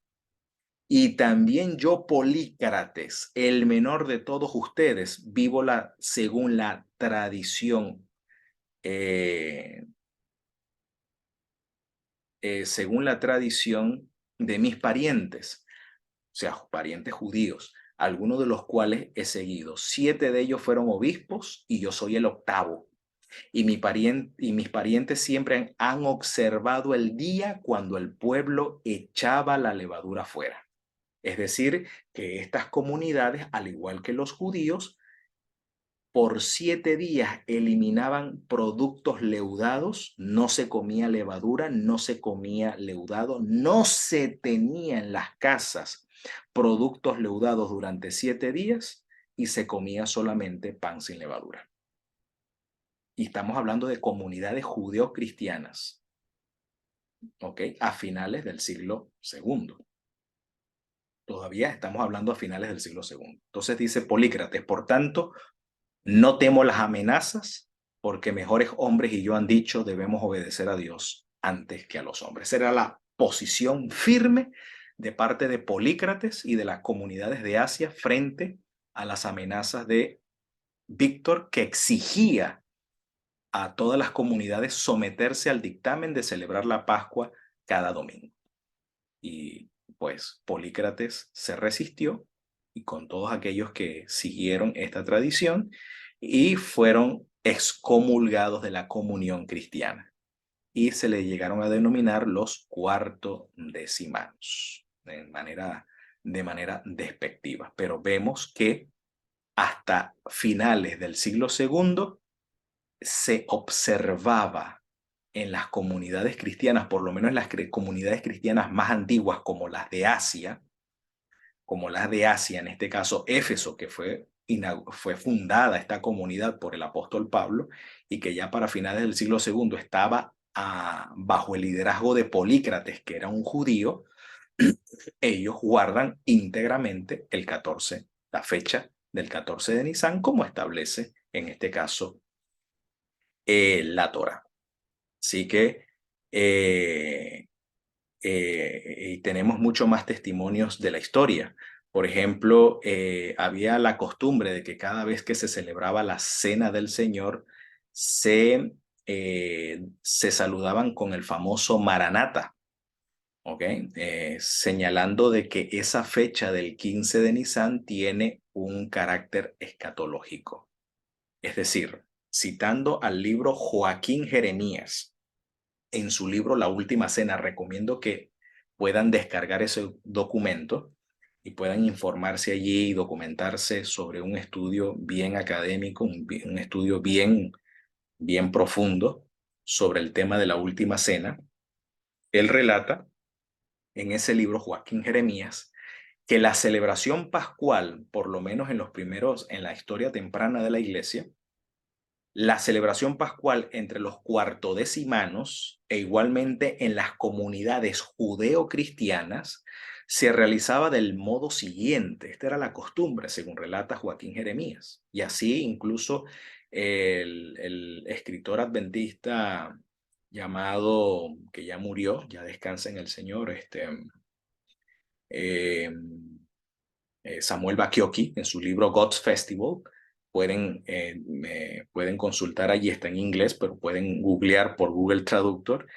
Speaker 1: Y también yo, Polícrates, el menor de todos ustedes, vivo según la tradición según la tradición de mis parientes, o sea, parientes judíos, algunos de los cuales he seguido. 7 de ellos fueron obispos y yo soy el octavo. Y mis parientes siempre han observado el día cuando el pueblo echaba la levadura fuera. Es decir, que estas comunidades, al igual que los judíos, por 7 días eliminaban productos leudados, no se comía levadura, no se comía leudado, no se tenía en las casas productos leudados durante 7 días y se comía solamente pan sin levadura. Y estamos hablando de comunidades judeo-cristianas, ¿ok? A finales del siglo II. Todavía estamos hablando a finales del siglo II. Entonces dice Polícrates, por tanto, no temo las amenazas, porque mejores hombres y yo han dicho debemos obedecer a Dios antes que a los hombres. Esa era la posición firme de parte de Polícrates y de las comunidades de Asia frente a las amenazas de Víctor, que exigía a todas las comunidades someterse al dictamen de celebrar la Pascua cada domingo. Y pues Polícrates se resistió, y con todos aquellos que siguieron esta tradición, y fueron excomulgados de la comunión cristiana. Y se le llegaron a denominar los cuartodecimanos, de manera despectiva. Pero vemos que hasta finales del siglo segundo se observaba en las comunidades cristianas, por lo menos en las comunidades cristianas más antiguas, como las de Asia, en este caso Éfeso, que fue fundada esta comunidad por el apóstol Pablo, y que ya para finales del siglo segundo estaba bajo el liderazgo de Polícrates, que era un judío. Ellos guardan íntegramente el 14, la fecha del 14 de Nisan, como establece en este caso la Torá. Así que y tenemos mucho más testimonios de la historia. Por ejemplo, había la costumbre de que cada vez que se celebraba la Cena del Señor, se saludaban con el famoso Maranata, ¿ok? Señalando de que esa fecha del 15 de Nisan tiene un carácter escatológico. Es decir, citando al libro Joaquín Jeremías, en su libro La Última Cena, recomiendo que puedan descargar ese documento y puedan informarse allí y documentarse sobre un estudio bien académico, un estudio bien profundo sobre el tema de la Última Cena. Él relata en ese libro, Joaquín Jeremías, que la celebración pascual, por lo menos en la historia temprana de la iglesia, la celebración pascual entre los cuartodecimanos e igualmente en las comunidades judeo-cristianas se realizaba del modo siguiente. Esta era la costumbre, según relata Joaquín Jeremías. Y así incluso el escritor adventista llamado, que ya murió, ya descansa en el Señor, eh, Samuel Bakioki, en su libro God's Festival. Pueden consultar allí, está en inglés, pero pueden googlear por Google Traductor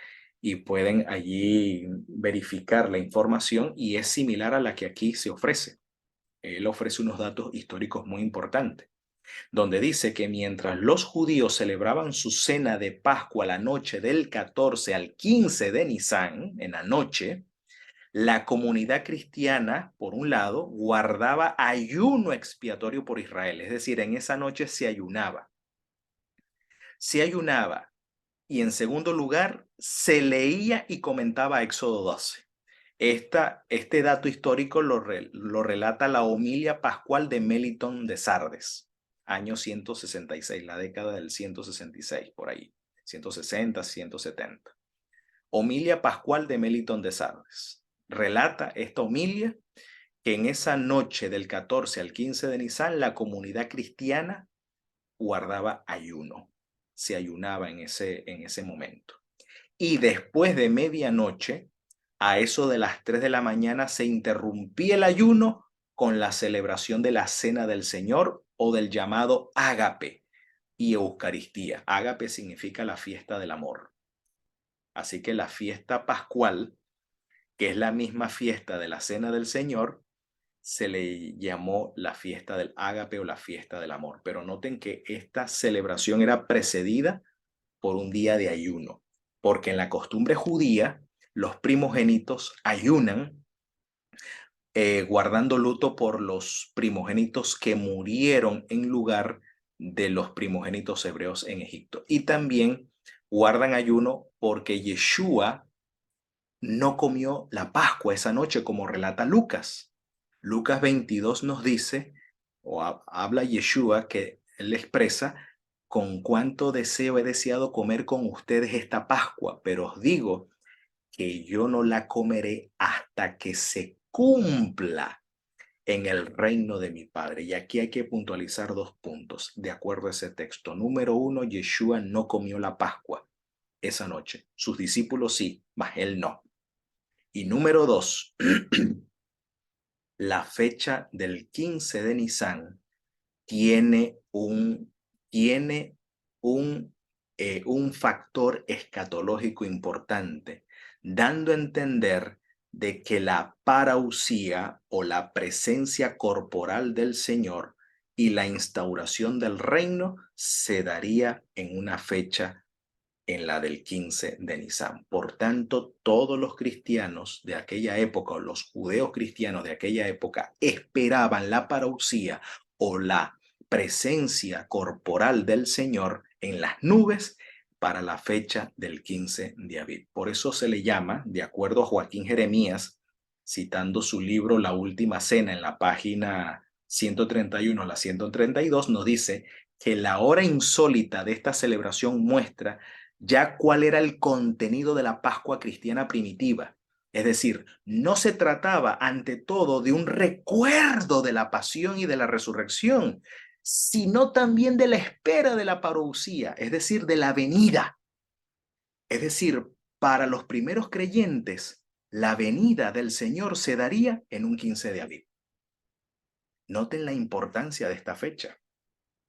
Speaker 1: y pueden allí verificar la información, y es similar a la que aquí se ofrece. Él ofrece unos datos históricos muy importantes, donde dice que mientras los judíos celebraban su cena de Pascua la noche del 14 al 15 de Nisan, en la noche, la comunidad cristiana, por un lado, guardaba ayuno expiatorio por Israel, es decir, en esa noche se ayunaba. Se ayunaba, y en segundo lugar, se leía y comentaba Éxodo 12. Este dato histórico lo relata la homilia pascual de Melitón de Sardes, año 166, la década del 166, por ahí, 160, 170. Homilia pascual de Melitón de Sardes. Relata esta homilia que en esa noche del 14 al 15 de Nisan la comunidad cristiana guardaba ayuno, se ayunaba en ese momento. Y después de medianoche, a eso de las 3 de la mañana, se interrumpía el ayuno con la celebración de la Cena del Señor, o del llamado ágape y Eucaristía. Ágape significa la fiesta del amor. Así que la fiesta pascual, que es la misma fiesta de la Cena del Señor, se le llamó la fiesta del ágape o la fiesta del amor. Pero noten que esta celebración era precedida por un día de ayuno, porque en la costumbre judía los primogénitos ayunan, guardando luto por los primogénitos que murieron en lugar de los primogénitos hebreos en Egipto. Y también guardan ayuno porque Yeshua no comió la Pascua esa noche, como relata Lucas. Lucas 22 nos dice, o habla Yeshua, que él expresa: con cuánto deseo he deseado comer con ustedes esta Pascua, pero os digo que yo no la comeré hasta que se cumpla en el reino de mi Padre. Y aquí hay que puntualizar dos puntos de acuerdo a ese texto. Número uno, Yeshua no comió la Pascua esa noche. Sus discípulos sí, mas él no. Y número dos, la fecha del 15 de Nisan tiene tiene un factor escatológico importante, dando a entender de que la parusía o la presencia corporal del Señor y la instauración del reino se daría en una fecha, en la del 15 de Nisan. Por tanto, todos los cristianos de aquella época, o los judeos cristianos de aquella época, esperaban la parusía o la presencia corporal del Señor en las nubes para la fecha del 15 de Aviv. Por eso se le llama, de acuerdo a Joaquín Jeremías, citando su libro La Última Cena en la página 131 a la 132, nos dice que la hora insólita de esta celebración muestra ya cuál era el contenido de la Pascua cristiana primitiva. Es decir, no se trataba ante todo de un recuerdo de la pasión y de la resurrección, sino también de la espera de la parousia, es decir, de la venida. Es decir, para los primeros creyentes, la venida del Señor se daría en un 15 de Aviv. Noten la importancia de esta fecha.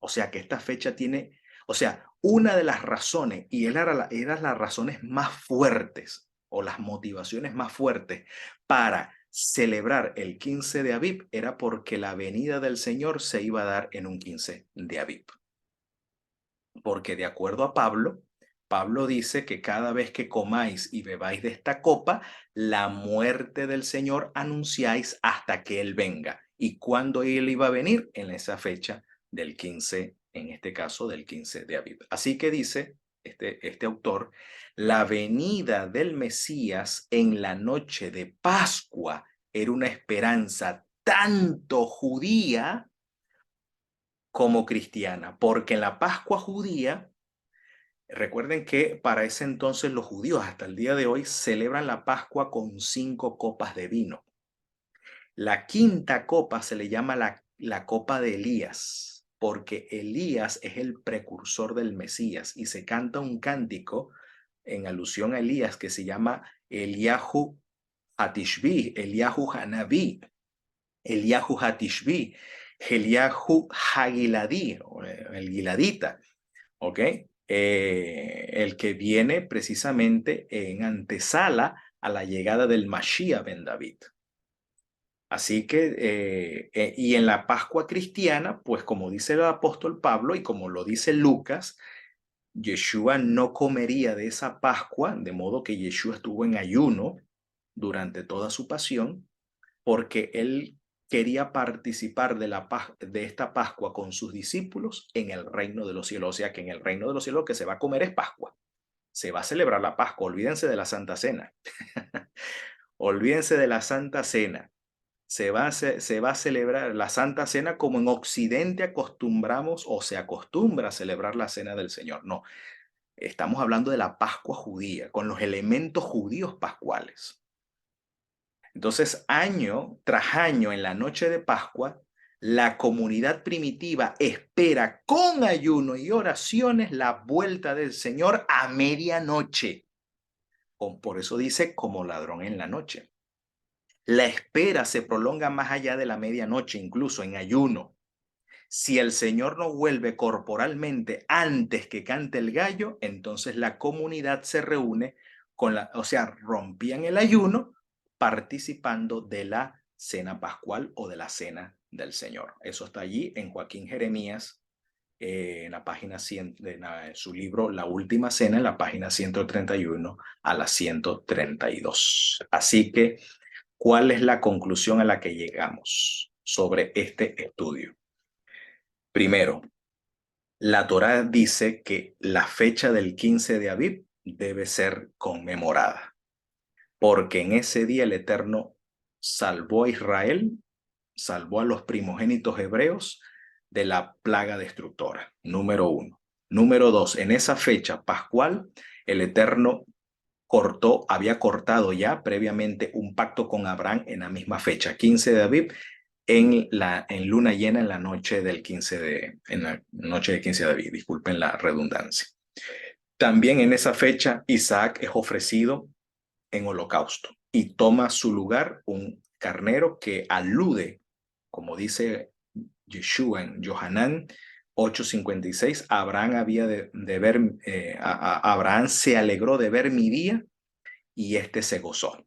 Speaker 1: O sea, que esta fecha tiene, o sea, una de las razones, y eran las razones más fuertes o las motivaciones más fuertes para celebrar el 15 de Aviv, era porque la venida del Señor se iba a dar en un 15 de Aviv. Porque de acuerdo a Pablo, Pablo dice que cada vez que comáis y bebáis de esta copa, la muerte del Señor anunciáis hasta que Él venga. ¿Y cuándo Él iba a venir? En esa fecha del 15, en este caso del 15 de Aviv. Así que dice este autor, la venida del Mesías en la noche de Pascua era una esperanza tanto judía como cristiana, porque en la Pascua judía, recuerden que para ese entonces los judíos hasta el día de hoy celebran la Pascua con 5 copas de vino. La quinta copa se le llama la copa de Elías, porque Elías es el precursor del Mesías y se canta un cántico en alusión a Elías que se llama Eliyahu Hatishbi, Eliyahu Hanabi, Eliyahu Hatishbi, Eliyahu Hagiladi, el Giladita, ¿ok? El que viene precisamente en antesala a la llegada del Mashiach ben David. Así que, y en la Pascua cristiana, pues como dice el apóstol Pablo y como lo dice Lucas, Yeshua no comería de esa Pascua, de modo que Yeshua estuvo en ayuno durante toda su pasión, porque él quería participar de esta Pascua con sus discípulos en el reino de los cielos. O sea que en el reino de los cielos lo que se va a comer es Pascua. Se va a celebrar la Pascua. Olvídense de la Santa Cena. Olvídense de la Santa Cena. Se va a celebrar la Santa Cena como en Occidente acostumbramos o se acostumbra a celebrar la Cena del Señor. No, estamos hablando de la Pascua judía, con los elementos judíos pascuales. Entonces, año tras año, en la noche de Pascua, la comunidad primitiva espera con ayuno y oraciones la vuelta del Señor a medianoche. Por eso dice como ladrón en la noche. La espera se prolonga más allá de la medianoche, incluso en ayuno. Si el Señor no vuelve corporalmente antes que cante el gallo, entonces la comunidad se reúne o sea, rompían el ayuno participando de la cena pascual o de la cena del Señor. Eso está allí en Joaquín Jeremías, en la página 100 de su libro La Última Cena, en la página 131 a la 132. Así que, ¿cuál es la conclusión a la que llegamos sobre este estudio? Primero, la Torá dice que la fecha del 15 de Aviv debe ser conmemorada, porque en ese día el Eterno salvó a Israel, salvó a los primogénitos hebreos de la plaga destructora, número 1. Número 2, en esa fecha pascual, el Eterno había cortado ya previamente un pacto con Abraham en la misma fecha, 15 de Aviv, en luna llena en la noche del 15 de Aviv, disculpen la redundancia. También en esa fecha Isaac es ofrecido en holocausto y toma su lugar un carnero que alude, como dice Yeshua en Yohanan 8:56, Abraham había de ver, Abraham se alegró de ver mi día y este se gozó.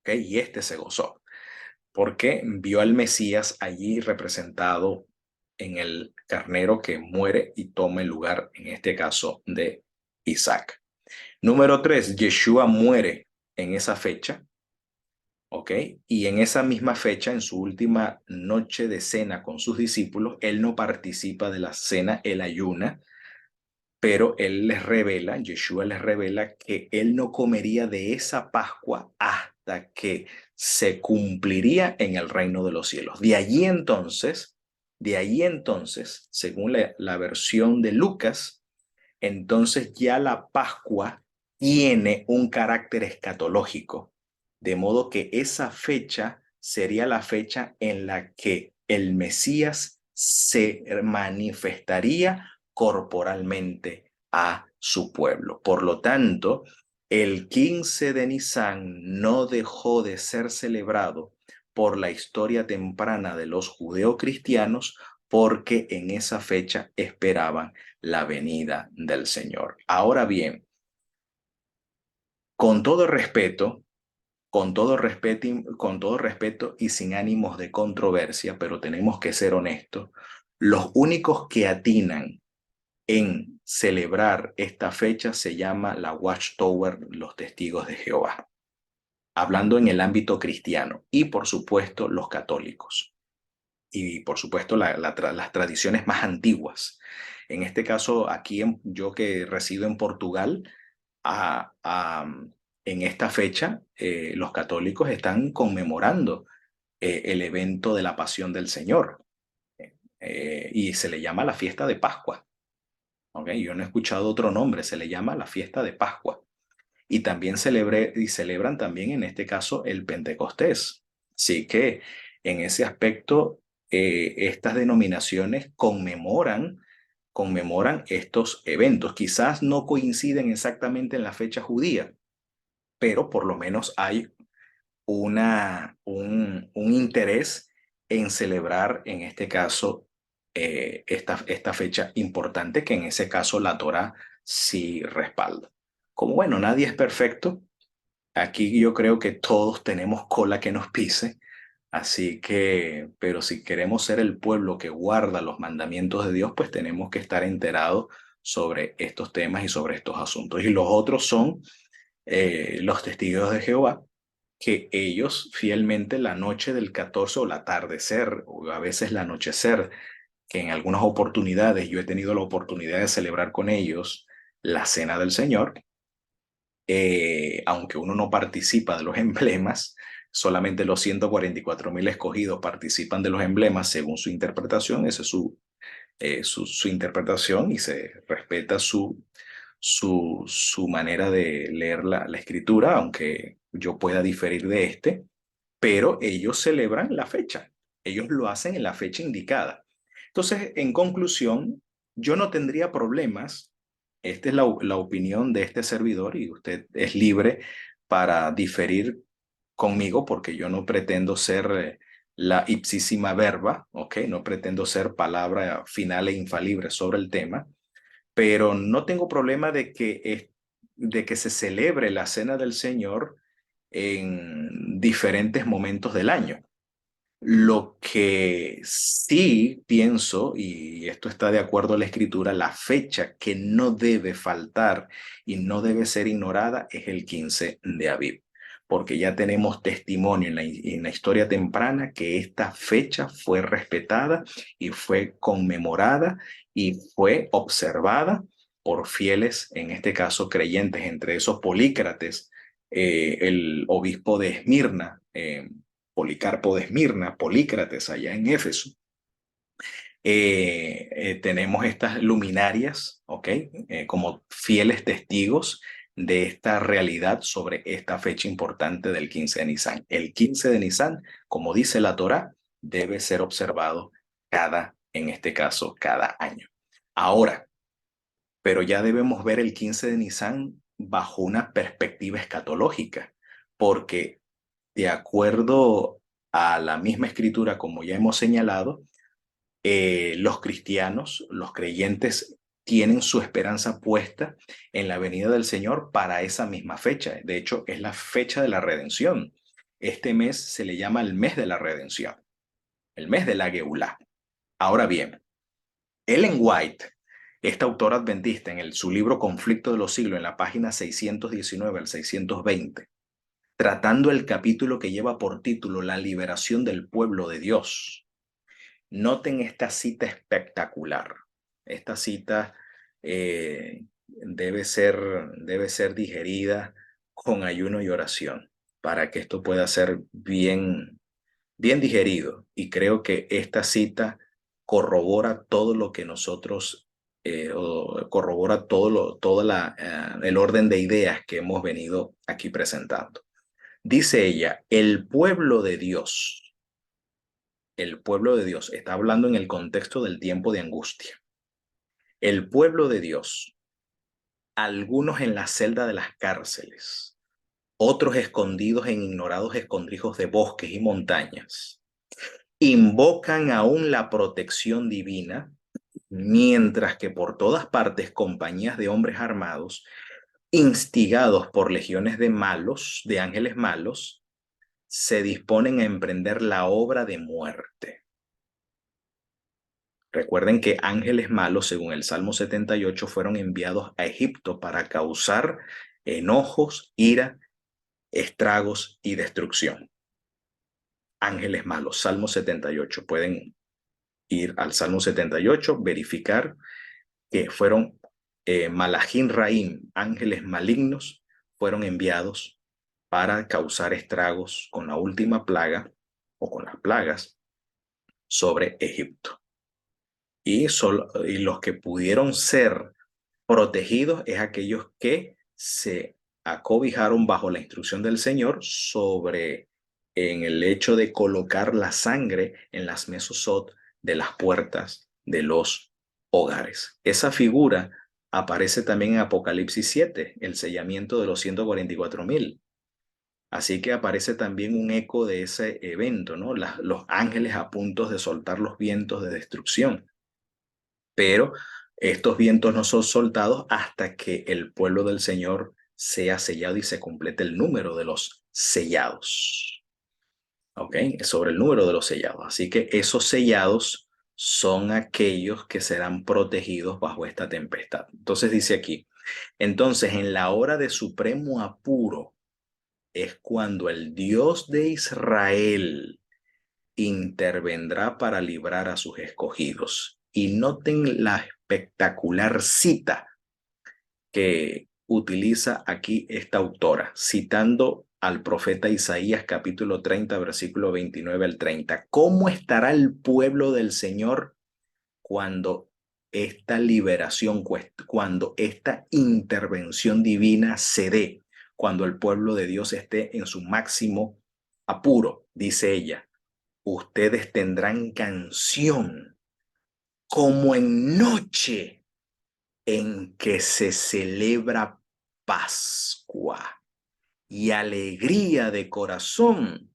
Speaker 1: ¿Ok? Y este se gozó porque vio al Mesías allí representado en el carnero que muere y toma el lugar, en este caso, de Isaac. Número 3, Yeshua muere en esa fecha, ¿ok? Y en esa misma fecha, en su última noche de cena con sus discípulos, él no participa de la cena, él ayuna, pero él les revela, Yeshua les revela que él no comería de esa Pascua hasta que se cumpliría en el reino de los cielos. De allí entonces, según la versión de Lucas, entonces ya la Pascua tiene un carácter escatológico, de modo que esa fecha sería la fecha en la que el Mesías se manifestaría corporalmente a su pueblo. Por lo tanto, el 15 de Nisan no dejó de ser celebrado por la historia temprana de los judeocristianos porque en esa fecha esperaban la venida del Señor. Ahora bien, con todo respeto, con todo respeto y sin ánimos de controversia, pero tenemos que ser honestos, los únicos que atinan en celebrar esta fecha se llama la Watchtower, los Testigos de Jehová, hablando en el ámbito cristiano y por supuesto los católicos y por supuesto las tradiciones más antiguas. En este caso, aquí yo que resido en Portugal, a, a, en esta fecha los católicos están conmemorando el evento de la Pasión del Señor y se le llama la fiesta de Pascua. ¿Okay? Yo no he escuchado otro nombre, se le llama la fiesta de Pascua. Y también celebran también en este caso el Pentecostés. Así que en ese aspecto, estas denominaciones conmemoran estos eventos. Quizás no coinciden exactamente en la fecha judía, pero por lo menos hay un interés en celebrar, en este caso, esta fecha importante que en ese caso la Torá sí respalda. Como bueno, nadie es perfecto, aquí yo creo que todos tenemos cola que nos pise, así que, pero si queremos ser el pueblo que guarda los mandamientos de Dios, pues tenemos que estar enterados sobre estos temas y sobre estos asuntos. Y los otros son los testigos de Jehová, que ellos fielmente la noche del 14 o el atardecer, o a veces el anochecer, que en algunas oportunidades yo he tenido la oportunidad de celebrar con ellos la Cena del Señor, aunque uno no participa de los emblemas, solamente los 144.000 escogidos participan de los emblemas según su interpretación, esa es su interpretación y se respeta su manera de leer la escritura, aunque yo pueda diferir de este, pero ellos celebran la fecha, ellos lo hacen en la fecha indicada. Entonces, en conclusión, yo no tendría problemas, esta es la opinión de este servidor y usted es libre para diferir conmigo porque yo no pretendo ser la ipsísima verba, ¿ok? No pretendo ser palabra final e infalible sobre el tema, pero no tengo problema de que se celebre la Cena del Señor en diferentes momentos del año. Lo que sí pienso, y esto está de acuerdo a la escritura, la fecha que no debe faltar y no debe ser ignorada es el 15 de Aviv, porque ya tenemos testimonio en la historia temprana que esta fecha fue respetada y fue conmemorada y fue observada por fieles, en este caso creyentes, entre esos Polícrates, el obispo de Esmirna, Policarpo de Esmirna, Polícrates allá en Éfeso. Tenemos estas luminarias, ¿ok? Como fieles testigos de esta realidad sobre esta fecha importante del 15 de Nisan. El 15 de Nisan, como dice la Torá, debe ser observado en este caso, cada año. Ahora, pero ya debemos ver el 15 de Nisan bajo una perspectiva escatológica, porque de acuerdo a la misma escritura, como ya hemos señalado, Los cristianos, los creyentes, tienen su esperanza puesta en la venida del Señor para esa misma fecha. De hecho, es la fecha de la redención. Este mes se le llama el mes de la redención, el mes de la Geulá. Ahora bien, Ellen White, esta autora adventista, su libro Conflicto de los Siglos, en la página 619 al 620, tratando el capítulo que lleva por título La liberación del pueblo de Dios. Noten esta cita espectacular. Esta cita debe ser digerida con ayuno y oración para que esto pueda ser bien digerido. Y creo que esta cita corrobora todo lo que nosotros, corrobora el orden de ideas que hemos venido aquí presentando. Dice ella, el pueblo de Dios, está hablando en el contexto del tiempo de angustia. El pueblo de Dios, algunos en la celda de las cárceles, otros escondidos en ignorados escondrijos de bosques y montañas, invocan aún la protección divina, mientras que por todas partes compañías de hombres armados, instigados por legiones de ángeles malos, se disponen a emprender la obra de muerte. Recuerden que ángeles malos, según el Salmo 78, fueron enviados a Egipto para causar enojos, ira, estragos y destrucción. Ángeles malos, Salmo 78. Pueden ir al Salmo 78, verificar que fueron Malachim Raim, ángeles malignos, fueron enviados para causar estragos con la última plaga o con las plagas sobre Egipto. Y los que pudieron ser protegidos es aquellos que se acobijaron bajo la instrucción del Señor en el hecho de colocar la sangre en las mesosot de las puertas de los hogares. Esa figura aparece también en Apocalipsis 7, el sellamiento de los 144,000. Así que aparece también un eco de ese evento, ¿no? Los ángeles a punto de soltar los vientos de destrucción. Pero estos vientos no son soltados hasta que el pueblo del Señor sea sellado y se complete el número de los sellados. ¿Ok? Sobre el número de los sellados. Así que esos sellados son aquellos que serán protegidos bajo esta tempestad. Entonces dice aquí, entonces en la hora de supremo apuro es cuando el Dios de Israel intervendrá para librar a sus escogidos. Y noten la espectacular cita que utiliza aquí esta autora, citando al profeta Isaías capítulo 30, versículo 29 al 30. ¿Cómo estará el pueblo del Señor cuando esta liberación, cuando esta intervención divina se dé, cuando el pueblo de Dios esté en su máximo apuro? Dice ella, ustedes tendrán canción como en noche en que se celebra Pascua y alegría de corazón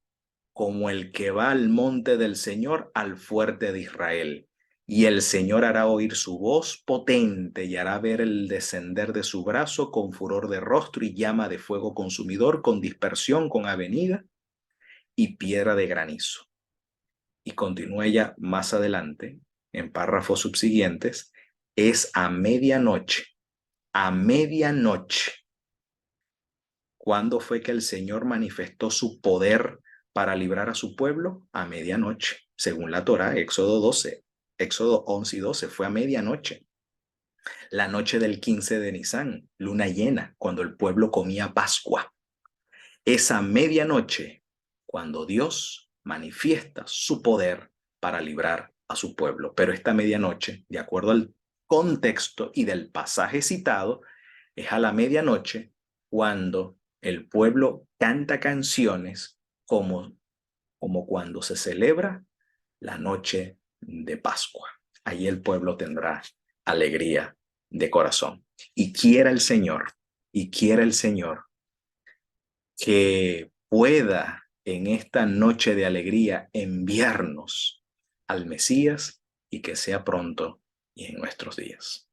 Speaker 1: como el que va al monte del Señor, al fuerte de Israel. Y el Señor hará oír su voz potente y hará ver el descender de su brazo con furor de rostro y llama de fuego consumidor, con dispersión, con avenida y piedra de granizo. Y continúa ella más adelante, en párrafos subsiguientes, es a medianoche. ¿Cuándo fue que el Señor manifestó su poder para librar a su pueblo? A medianoche, según la Torá, Éxodo 12, Éxodo 11 y 12, fue a medianoche. La noche del 15 de Nisán, luna llena, cuando el pueblo comía Pascua. Es a medianoche cuando Dios manifiesta su poder para librar a su pueblo. Pero esta medianoche, de acuerdo al contexto y del pasaje citado, es a la medianoche cuando el pueblo canta canciones como cuando se celebra la noche de Pascua. Allí el pueblo tendrá alegría de corazón. Y quiera el Señor que pueda en esta noche de alegría enviarnos al Mesías y que sea pronto y en nuestros días.